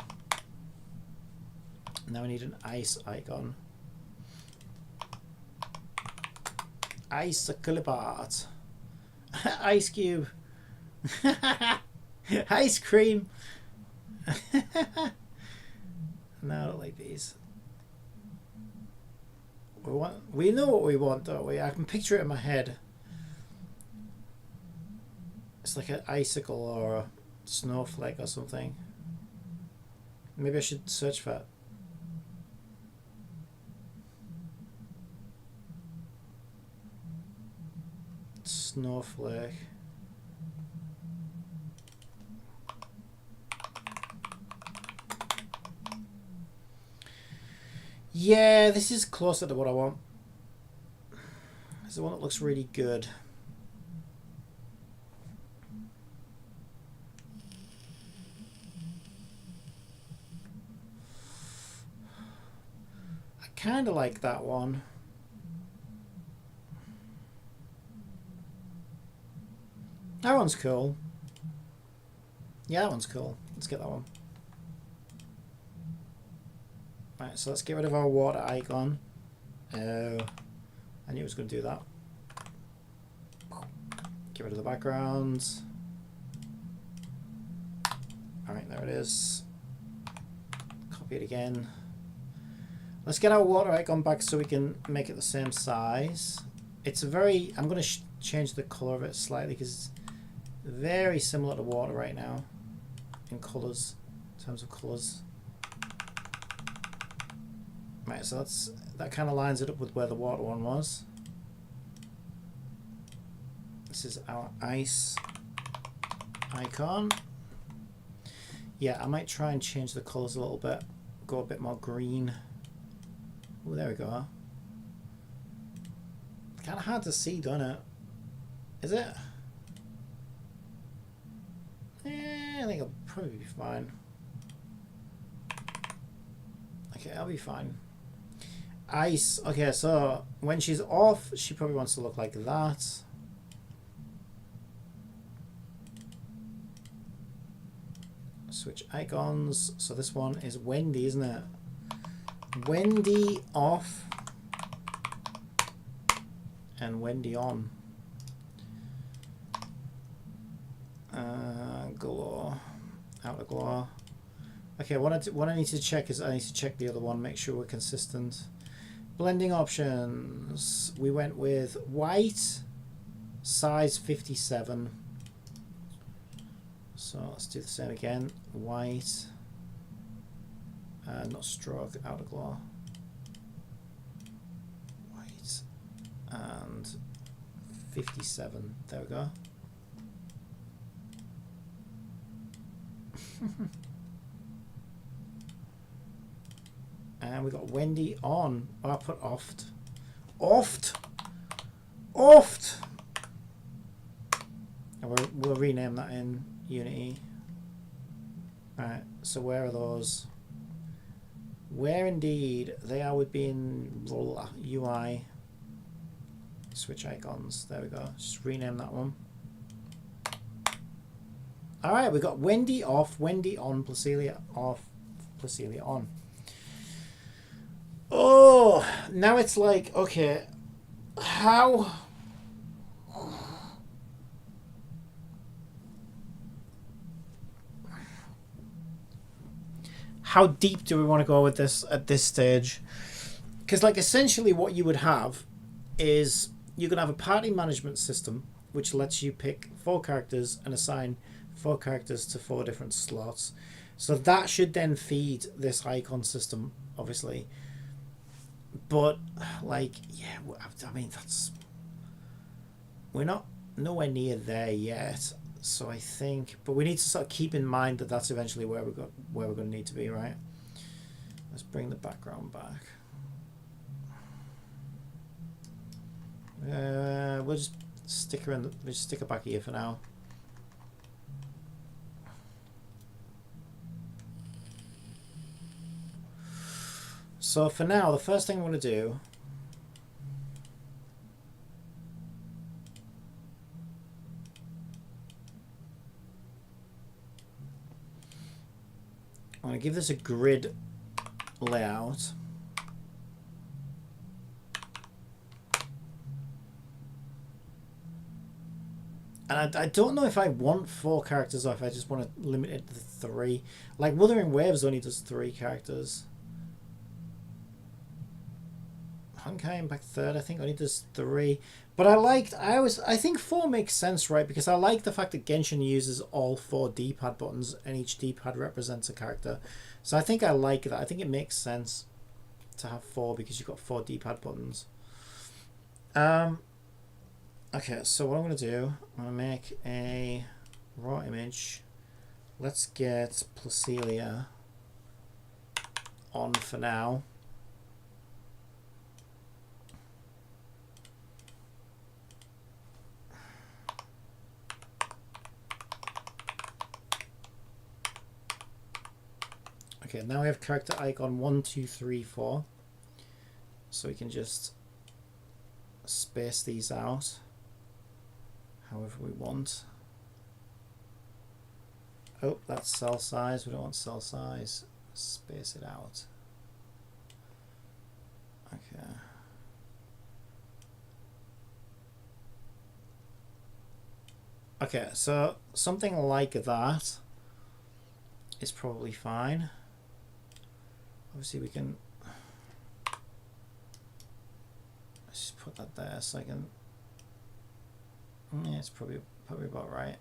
Now we need an ice icon. Ice clip art. Ice cube. Ice cream. No, I don't like these. We know what we want, don't we? I can picture it in my head. It's like an icicle or a snowflake or something. Maybe I should search for it. Snowflake. Yeah, this is closer to what I want. It's the one that looks really good. I kind of like that one. That one's cool. Yeah, that one's cool. Let's get that one. Right, so let's get rid of our water icon. Oh, I knew it was going to do that. Get rid of the backgrounds. Alright, there it is. Copy it again. Let's get our water icon back so we can make it the same size. It's a very... I'm going to change the colour of it slightly because it's very similar to water right now in colours, in terms of colours. Right, so that kind of lines it up with where the water one was. This is our ice icon. Yeah, I might try and change the colours a little bit. Go a bit more green. Oh, there we go. Kind of hard to see, don't it? Is it? I think it'll probably be fine. Okay, I'll be fine. Ice. Okay, so when she's off, she probably wants to look like that. Switch icons. So this one is Wendy, isn't it? Wendy off and Wendy on. Glow. Outer glow. Okay, what I need to check is I need to check the other one, make sure we're consistent. Blending options. We went with white, size 57. So let's do the same again. White, not stroke, outer glow. White and 57. There we go. And we got Wendy on. Oh, I put oft. Oft! Oft! And we'll rename that in Unity. Alright, so where are those? Where indeed? They are would be in UI. Switch icons. There we go. Just rename that one. Alright, we got Wendy off, Wendy on, Placelia off, Placelia on. Oh, now it's like, okay, how deep do we want to go with this at this stage? Because like essentially what you would have is you can have a party management system which lets you pick 4 characters and assign 4 characters to 4 different slots. So that should then feed this icon system, obviously. But like, yeah, I mean, we're not nowhere near there yet. So I think, but we need to sort of keep in mind that that's eventually where we're going to need to be, right? Let's bring the background back. We'll just stick her in. We'll just stick her back here for now. So for now, the first thing I'm going to do I'm going to give this a grid layout. And I don't know if I want 4 characters or if I just want to limit it to 3. Like Wuthering Waves only does 3 characters. Honkai Impact third, I think only does 3. But I think 4 makes sense, right? Because I like the fact that Genshin uses all 4 D-pad buttons and each D-pad represents a character. So I think I like that. I think it makes sense to have 4 because you've got 4 D-pad buttons. Okay, so what I'm going to do, I'm going to make a raw image. Let's get Placelia on for now. Okay, now we have character icon 1, 2, 3, 4. So we can just space these out however we want. Oh, that's cell size. We don't want cell size. Space it out. Okay. Okay, so something like that is probably fine. Obviously we can just put that there so I can, yeah, it's probably about right.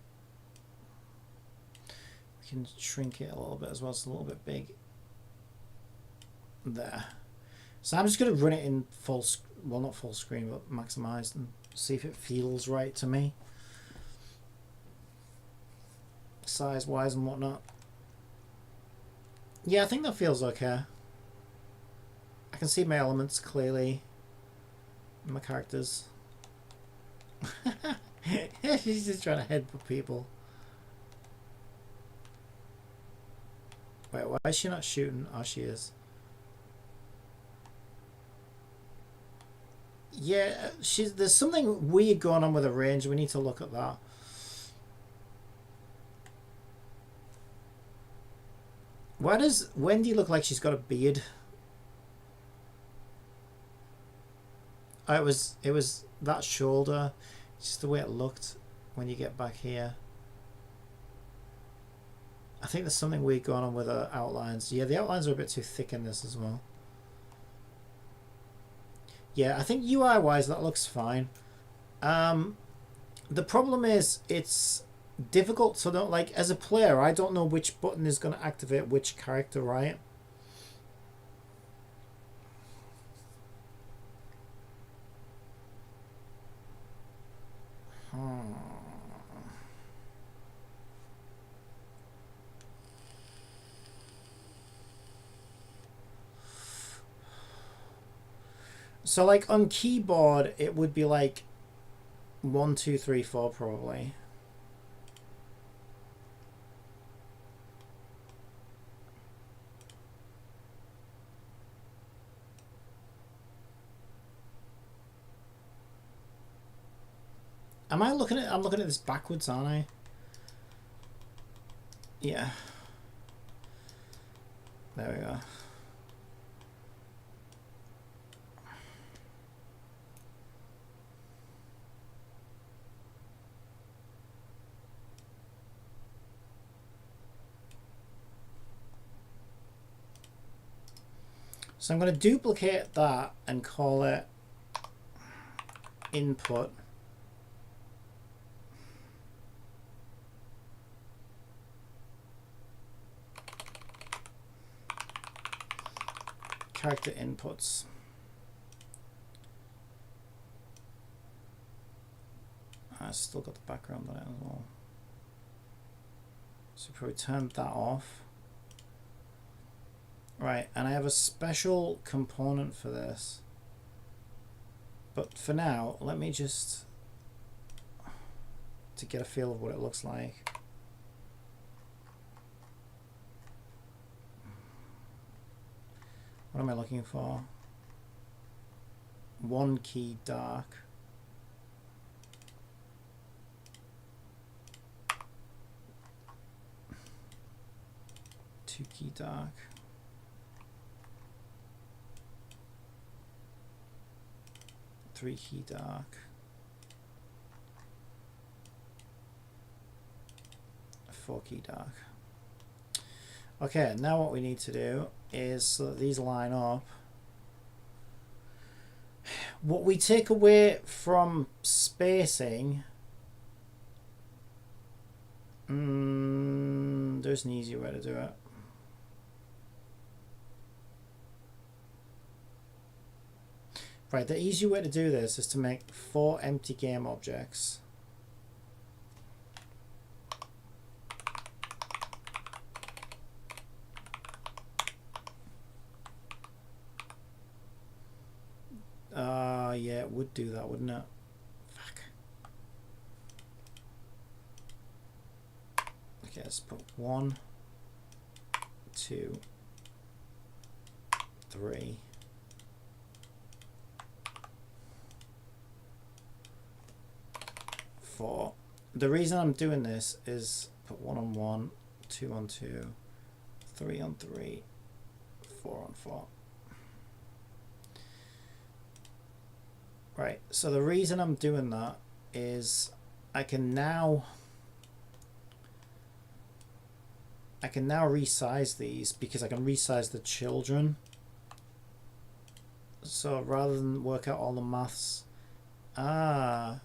We can shrink it a little bit as well. It's a little bit big there. So I'm just going to run it in full, well, not full screen, but maximized, and see if it feels right to me, size wise and whatnot. Yeah, I think that feels okay. I can see my elements clearly, my characters. She's just trying to headbutt people. Wait, why is she not shooting? Oh, she is. Yeah, there's something weird going on with her range. We need to look at that. Why does Wendy look like she's got a beard? Oh, it was that shoulder. It's just the way it looked when you get back here. I think there's something weird going on with her outlines. Yeah, the outlines are a bit too thick in this as well. Yeah, I think UI wise that looks fine. The problem is it's difficult to know, like, as a player I don't know which button is going to activate which character, right? So like on keyboard it would be like 1, 2, 3, 4 probably. Am I looking at? I'm looking at this backwards, aren't I? Yeah. There we go. So I'm going to duplicate that and call it input. Character inputs. I still got the background on it as well. So probably turn that off. Right, and I have a special component for this. But for now, let me just, to get a feel of what it looks like. What am I looking for? One key dark. Two key dark. Three key dark. Four key dark. Okay, now what we need to do is, so that these line up, What we take away from spacing, there's an easier way to do it. Right, the easier way to do this is to make 4 empty game objects. Yeah, it would do that, wouldn't it? Fuck. Okay, let's put 1, 2, 3. 4. The reason I'm doing this is put 1 on 1, 2 on 2, 3 on 3, 4 on 4. Right, so the reason I'm doing that is I can now resize these because I can resize the children. So rather than work out all the maths, oh,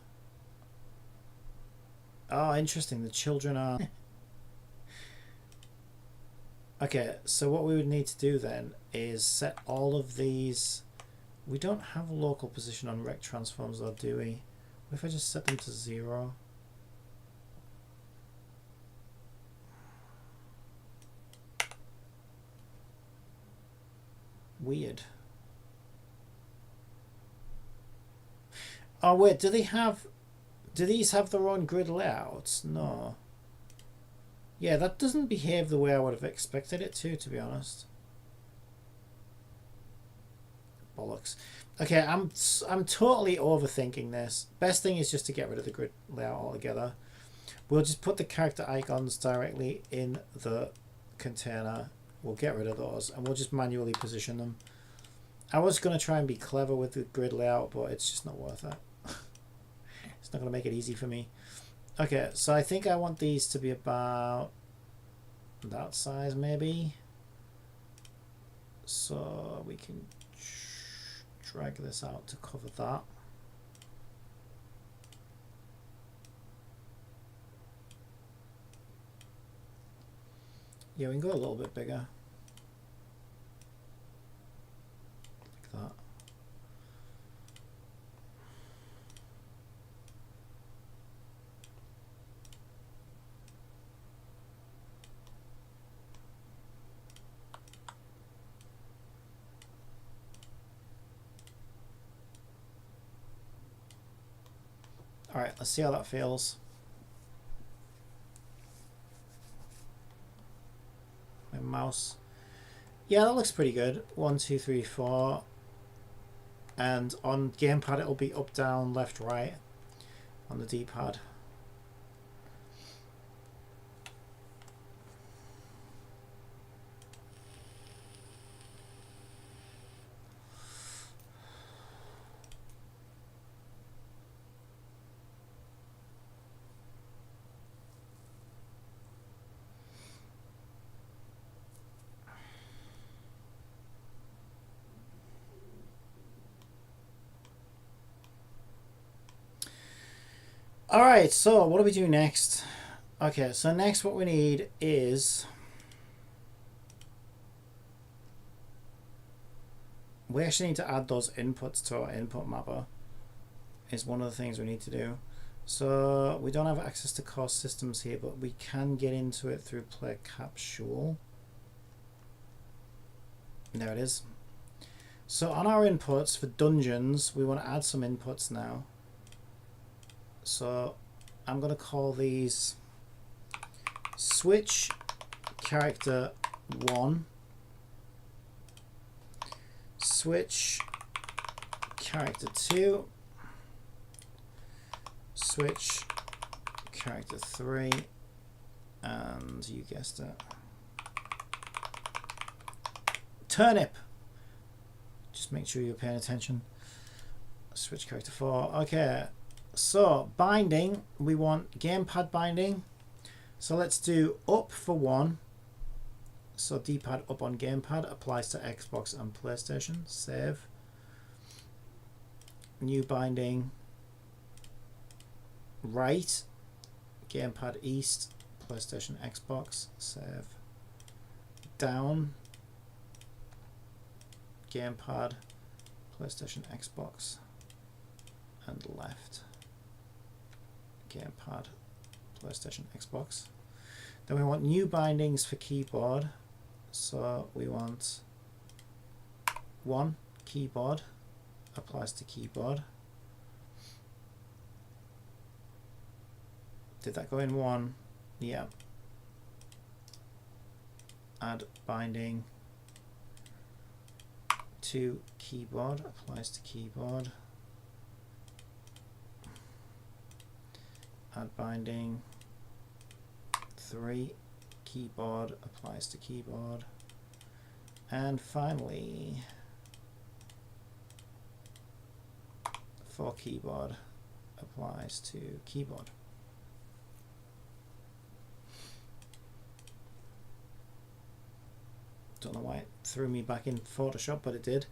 interesting, the children are okay. So what we would need to do then is set all of these. We don't have a local position on rect transforms though, do we? What if I just set them to 0? Weird. Oh wait, do these have their own grid layouts? No. Yeah, that doesn't behave the way I would have expected it to be honest. Bollocks. Okay, I'm totally overthinking this. Best thing is just to get rid of the grid layout altogether. We'll just put the character icons directly in the container. We'll get rid of those and we'll just manually position them. I was going to try and be clever with the grid layout, but it's just not worth it. It's not going to make it easy for me. Okay, so I think I want these to be about that size maybe. So we can drag this out to cover that. Yeah, we can go a little bit bigger. Like that. All right, let's see how that feels. My mouse. Yeah, that looks pretty good. 1, 2, 3, 4. And on gamepad it'll be up, down, left, right on the D-pad. Alright, so what do we do next? Okay, so next what we need is we actually need to add those inputs to our input mapper. Is one of the things we need to do. So we don't have access to core systems here, but we can get into it through play capsule. There it is. So on our inputs for dungeons, we want to add some inputs now. So I'm going to call these switch character 1, switch character 2, switch character 3, and you guessed it, turnip. Just make sure you're paying attention. Switch character 4. Okay. So binding, we want gamepad binding. So let's do up for 1. So D-pad up on gamepad applies to Xbox and PlayStation. Save. new binding, right, gamepad east, PlayStation, Xbox, save, down, gamepad, PlayStation, Xbox, and left, gamepad, PlayStation, Xbox. Then we want new bindings for keyboard, so we want 1 keyboard, applies to keyboard. Did that go in 1? Yeah. Add binding to keyboard, applies to keyboard. Add binding 3, keyboard, applies to keyboard. And finally 4, keyboard, applies to keyboard. Don't know why it threw me back in Photoshop, but it did.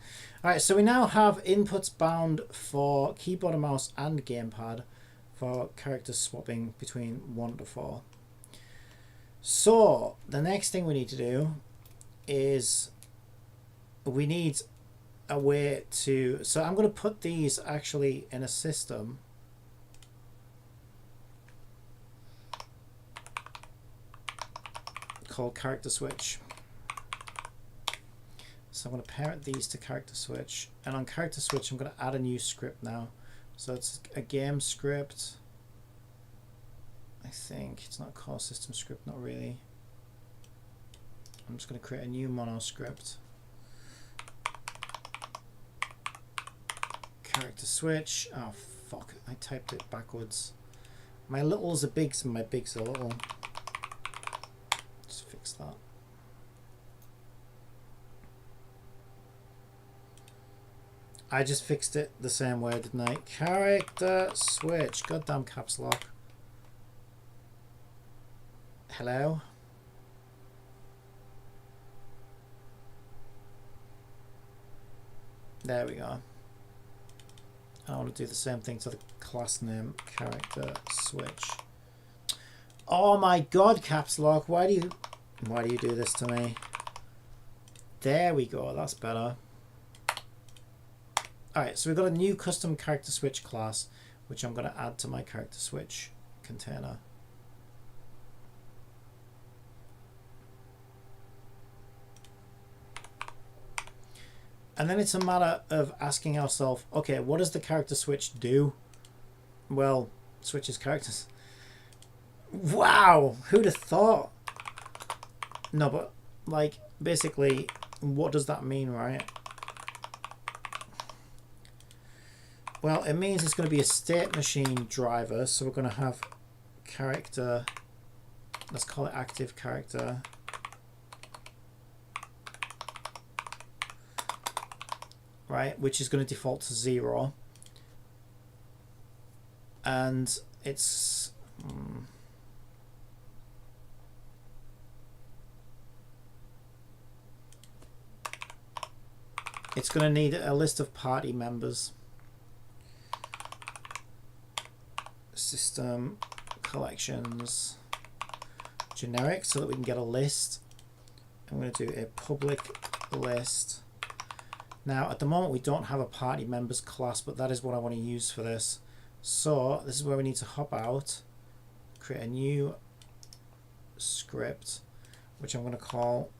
Alright, so we now have inputs bound for keyboard and mouse and gamepad for character swapping between 1 to 4. So the next thing we need to do is we need a way to, so I'm going to put these actually in a system called character switch. So I'm going to parent these to character switch, and on character switch I'm going to add a new script now. So it's a game script. I think it's not a core system script, not really. I'm just going to create a new mono script. Character switch. Oh fuck, I typed it backwards. My littles are bigs and my bigs are little. Let's fix that. I just fixed it the same way, didn't I? Character switch. Goddamn caps lock. Hello? There we go. I want to do the same thing to the class name, character switch. Oh my god, caps lock. Why do you do this to me? There we go. That's better. Alright, so we've got a new custom character switch class, which I'm going to add to my character switch container. And then it's a matter of asking ourselves, okay, what does the character switch do? Well, switches characters. Wow, who'd have thought? No, but like basically, what does that mean, right? Well, it means it's going to be a state machine driver, so we're going to have character, let's call it active character. Right, which is going to default to 0. And it's going to need a list of party members. System collections generic, so that we can get a list. I'm going to do a public list. Now at the moment we don't have a party members class, but that is what I want to use for this. So this is where we need to hop out, create a new script, which I'm going to call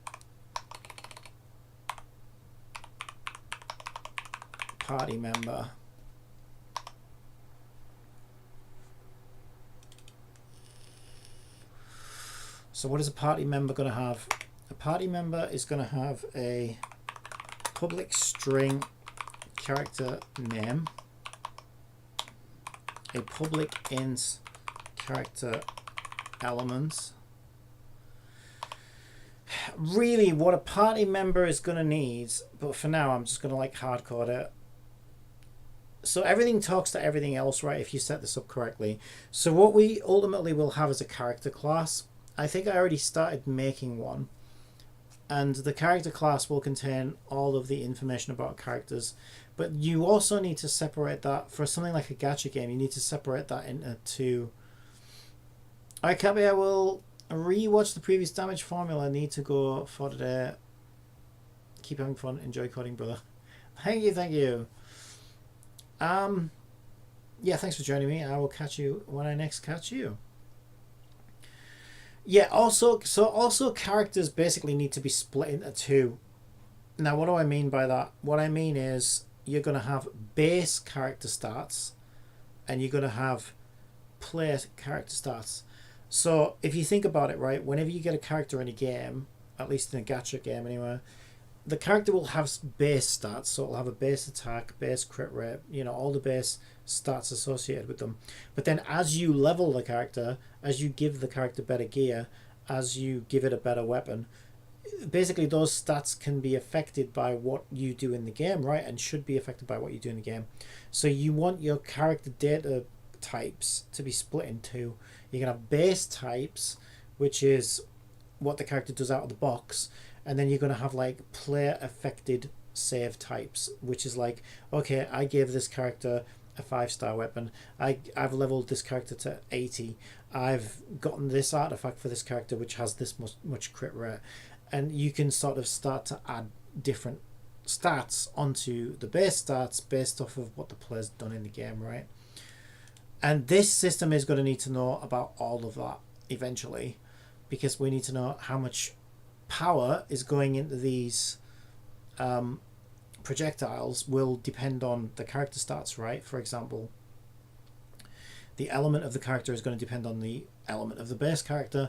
party member. So what is a party member going to have? A party member is going to have a public string character name, a public int character element. Really what a party member is going to need, but for now I'm just going to like hardcode it. So everything talks to everything else, right, if you set this up correctly. So what we ultimately will have is a character class. I think I already started making one. and the character class will contain all of the information about characters. But you also need to separate that for something like a gacha game. You need to separate that into two. Alright, Cabby, I will rewatch the previous damage formula. I need to go for today. Keep having fun. Enjoy coding, brother. Thank you, thank you. Yeah, thanks for joining me. I will catch you when I next catch you. Yeah, also characters basically need to be split into two. Now, what do I mean by that? What I mean is you're going to have base character stats and you're going to have player character stats. So if you think about it, right, whenever you get a character in a game, at least in a gacha game anyway, the character will have base stats. So it'll have a base attack, base crit rate, all the base stats associated with them. But then as you level the character, as you give the character better gear, as you give it a better weapon, basically those stats can be affected by what you do in the game, right? And should be affected by what you do in the game. So you want your character data types to be split in two. You can have base types, which is what the character does out of the box, and then you're going to have like player affected save types, which is like, okay, I gave this character a 5-star weapon, I've leveled this character to 80, I've gotten this artifact for this character which has this much crit rate, and you can sort of start to add different stats onto the base stats based off of what the player's done in the game, right? And this system is going to need to know about all of that eventually, because we need to know how much power is going into these projectiles will depend on the character stats, right? For example, the element of the character is going to depend on the element of the base character.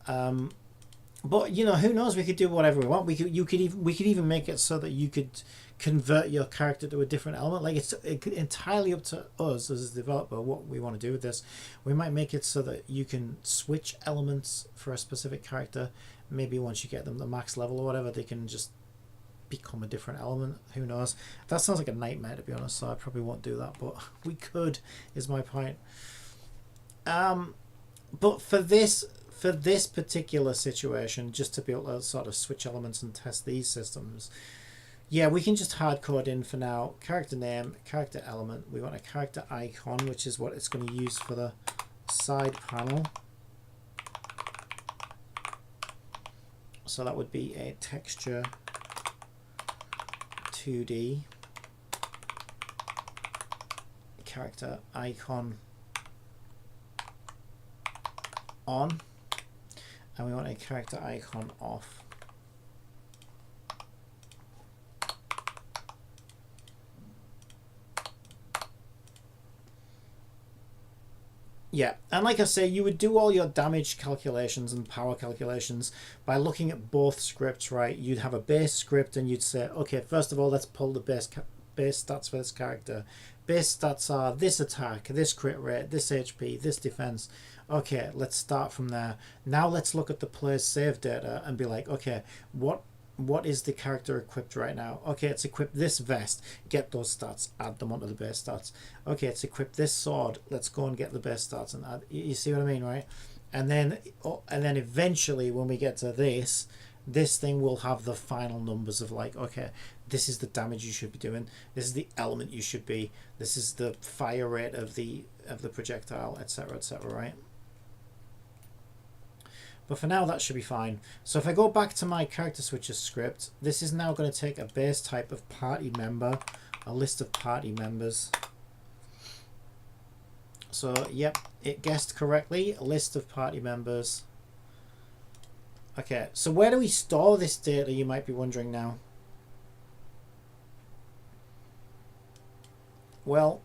But who knows? We could do whatever we want. We could even make it so that you could convert your character to a different element. Like it's entirely up to us as a developer what we want to do with this. We might make it so that you can switch elements for a specific character. Maybe once you get them to max level or whatever, they can just become a different element. Who knows? That sounds like a nightmare, to be honest, so I probably won't do that, but we could, is my point. But for this particular situation, just to be able to sort of switch elements and test these systems, yeah, we can just hard code in for now character name, character element. We want a character icon, which is what it's going to use for the side panel. So that would be a texture 2D character icon on, and we want a character icon off. Yeah, and like I say, you would do all your damage calculations and power calculations by looking at both scripts, right? You'd have a base script and you'd say, okay, first of all, let's pull the base stats for this character. Base stats are this attack, this crit rate, this HP, this defense. Okay, let's start from there. Now let's look at the player's save data and be like, okay, what is the character equipped right now? Okay, it's equipped this vest. Get those stats, add them onto the base stats. Okay, it's equipped this sword. Let's go and get the base stats and add. You see what I mean, right? And then eventually, when we get to this thing will have the final numbers of like, okay, this is the damage you should be doing. This is the element you should be. This is the fire rate of the projectile, etc., right? But for now, that should be fine. So if I go back to my character switcher script, this is now going to take a base type of party member, a list of party members. So, yep, it guessed correctly, a list of party members. Okay, so where do we store this data, you might be wondering now? Well,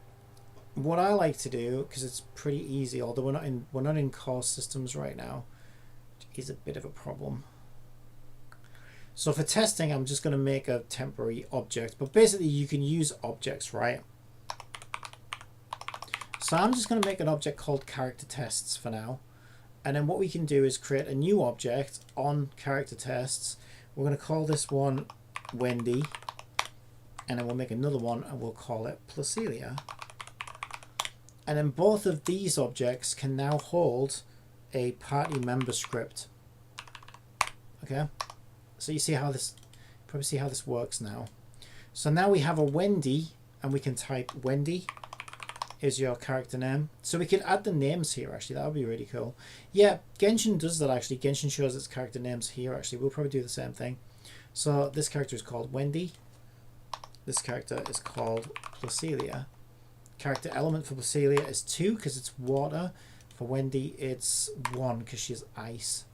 what I like to do, because it's pretty easy, although we're not in core systems right now, is a bit of a problem. So for testing, I'm just going to make a temporary object, but basically you can use objects, right? So I'm just going to make an object called character tests for now, and then what we can do is create a new object on character tests. We're going to call this one Wendy, and then we'll make another one and we'll call it Placilia. And then both of these objects can now hold a party member script. Okay, So you see how this, probably see how this works now. So now we have a Wendy, and we can type Wendy is your character name. So we could add the names here, actually. That would be really cool. Yeah, Genshin does that, actually. Genshin shows its character names here, actually. We'll probably do the same thing. So this character is called Wendy. This character is called Placilia. Character element for Placilia is 2 because it's water. For Wendy, it's 1 because she's ice.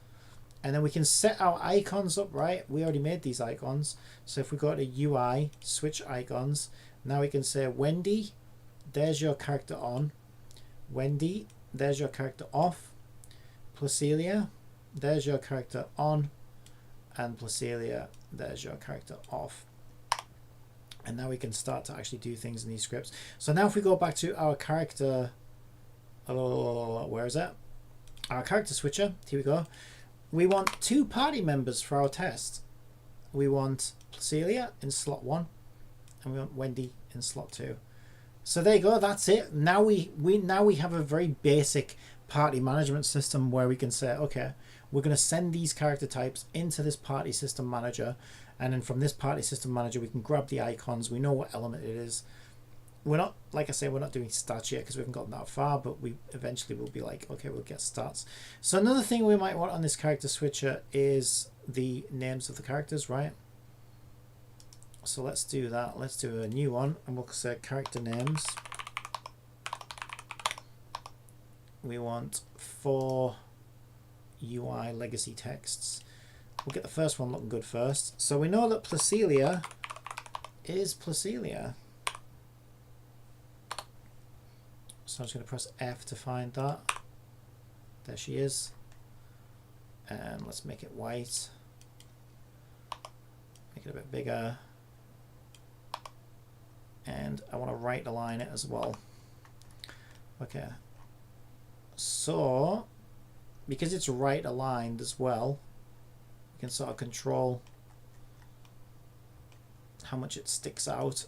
And then we can set our icons up, right? We already made these icons. So if we go to UI, switch icons, now we can say Wendy, there's your character on. Wendy, there's your character off. Placilia, there's your character on. And Placilia, there's your character off. And now we can start to actually do things in these scripts. So now if we go back to our character, where is it? Our character switcher, here we go. We want 2 party members for our test. We want Placilia in slot 1, and we want Wendy in slot 2. So there you go, that's it. Now we have a very basic party management system where we can say, okay, we're going to send these character types into this party system manager, and then from this party system manager we can grab the icons. We know what element it is. We're not, like I say, we're not doing stats yet because we haven't gotten that far, but we eventually will be like, okay, we'll get stats. So another thing we might want on this character switcher is the names of the characters, right? So let's do that. Let's do a new one, and we'll say character names. We want 4 UI legacy texts. We'll get the first one looking good first. So we know that Placilia is Placilia. So I'm just going to press F to find that. There she is. And let's make it white. Make it a bit bigger. And I want to right align it as well. Okay. So, because it's right aligned as well, you can sort of control how much it sticks out.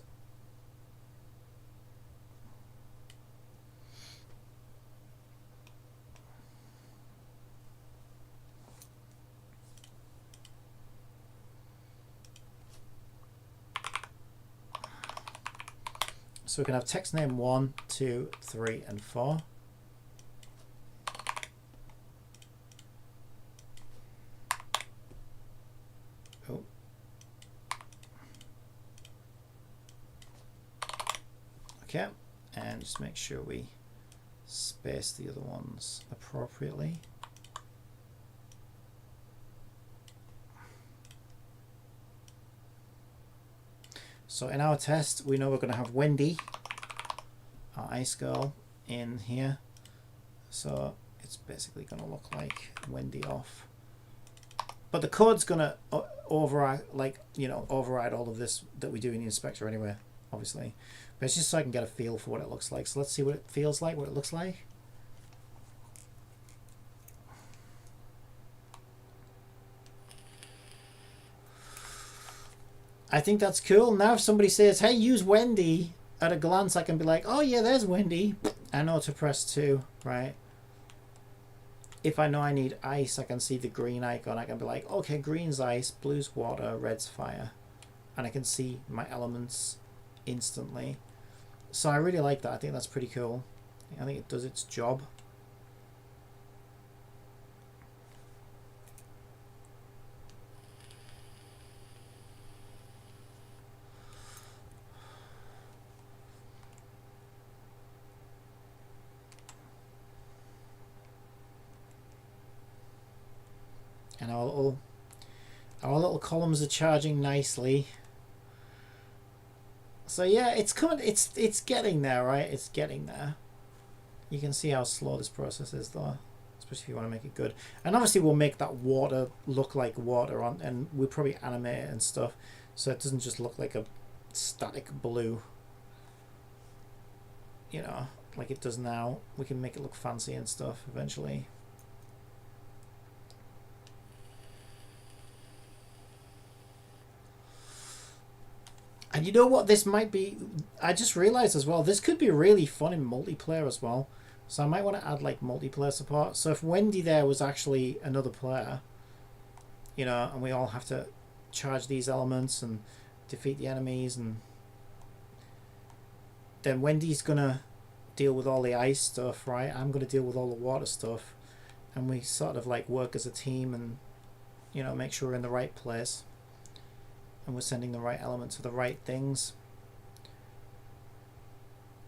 So we can have text name 1, 2, 3, and 4. Oh. Okay, and just make sure we space the other ones appropriately. So in our test, we know we're going to have Wendy, our ice girl, in here. So it's basically going to look like Wendy off. But the code's going to override, override all of this that we do in the inspector anyway, obviously. But it's just so I can get a feel for what it looks like. So let's see what it feels like, what it looks like. I think that's cool. Now if somebody says, hey, use Wendy, at a glance I can be like, oh yeah, there's Wendy. I know to press 2, right? If I know I need ice, I can see the green icon. I can be like, okay, green's ice, blue's water, red's fire. And I can see my elements instantly. So I really like that. I think that's pretty cool. I think it does its job. And our little columns are charging nicely. So yeah, it's coming. It's getting there, right? It's getting there. You can see how slow this process is, though, especially if you want to make it good. And obviously, we'll make that water look like water on, and we'll probably animate it and stuff, so it doesn't just look like a static blue. You know, like it does now. We can make it look fancy and stuff eventually. And you know what, this might be, I just realized as well, this could be really fun in multiplayer as well. So I might want to add like multiplayer support. So if Wendy there was actually another player, you know, and we all have to charge these elements and defeat the enemies, and then Wendy's gonna deal with all the ice stuff, right? I'm gonna deal with all the water stuff, and we sort of like work as a team and, you know, make sure we're in the right place and we're sending the right elements to the right things.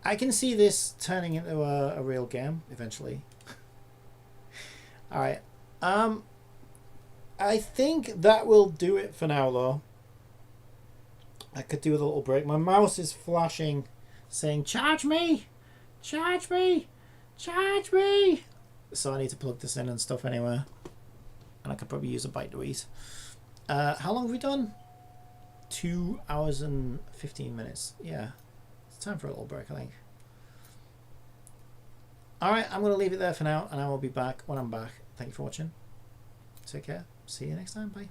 I can see this turning into a real game eventually. Alright. I think that will do it for now, though. I could do with a little break. My mouse is flashing, saying, "Charge me! Charge me! Charge me!" So I need to plug this in and stuff anyway. And I could probably use a bite to eat. How long have we done? 2 hours and 15 minutes. Yeah. It's time for a little break, I think. Alright, I'm going to leave it there for now, and I will be back when I'm back. Thank you for watching. Take care. See you next time. Bye.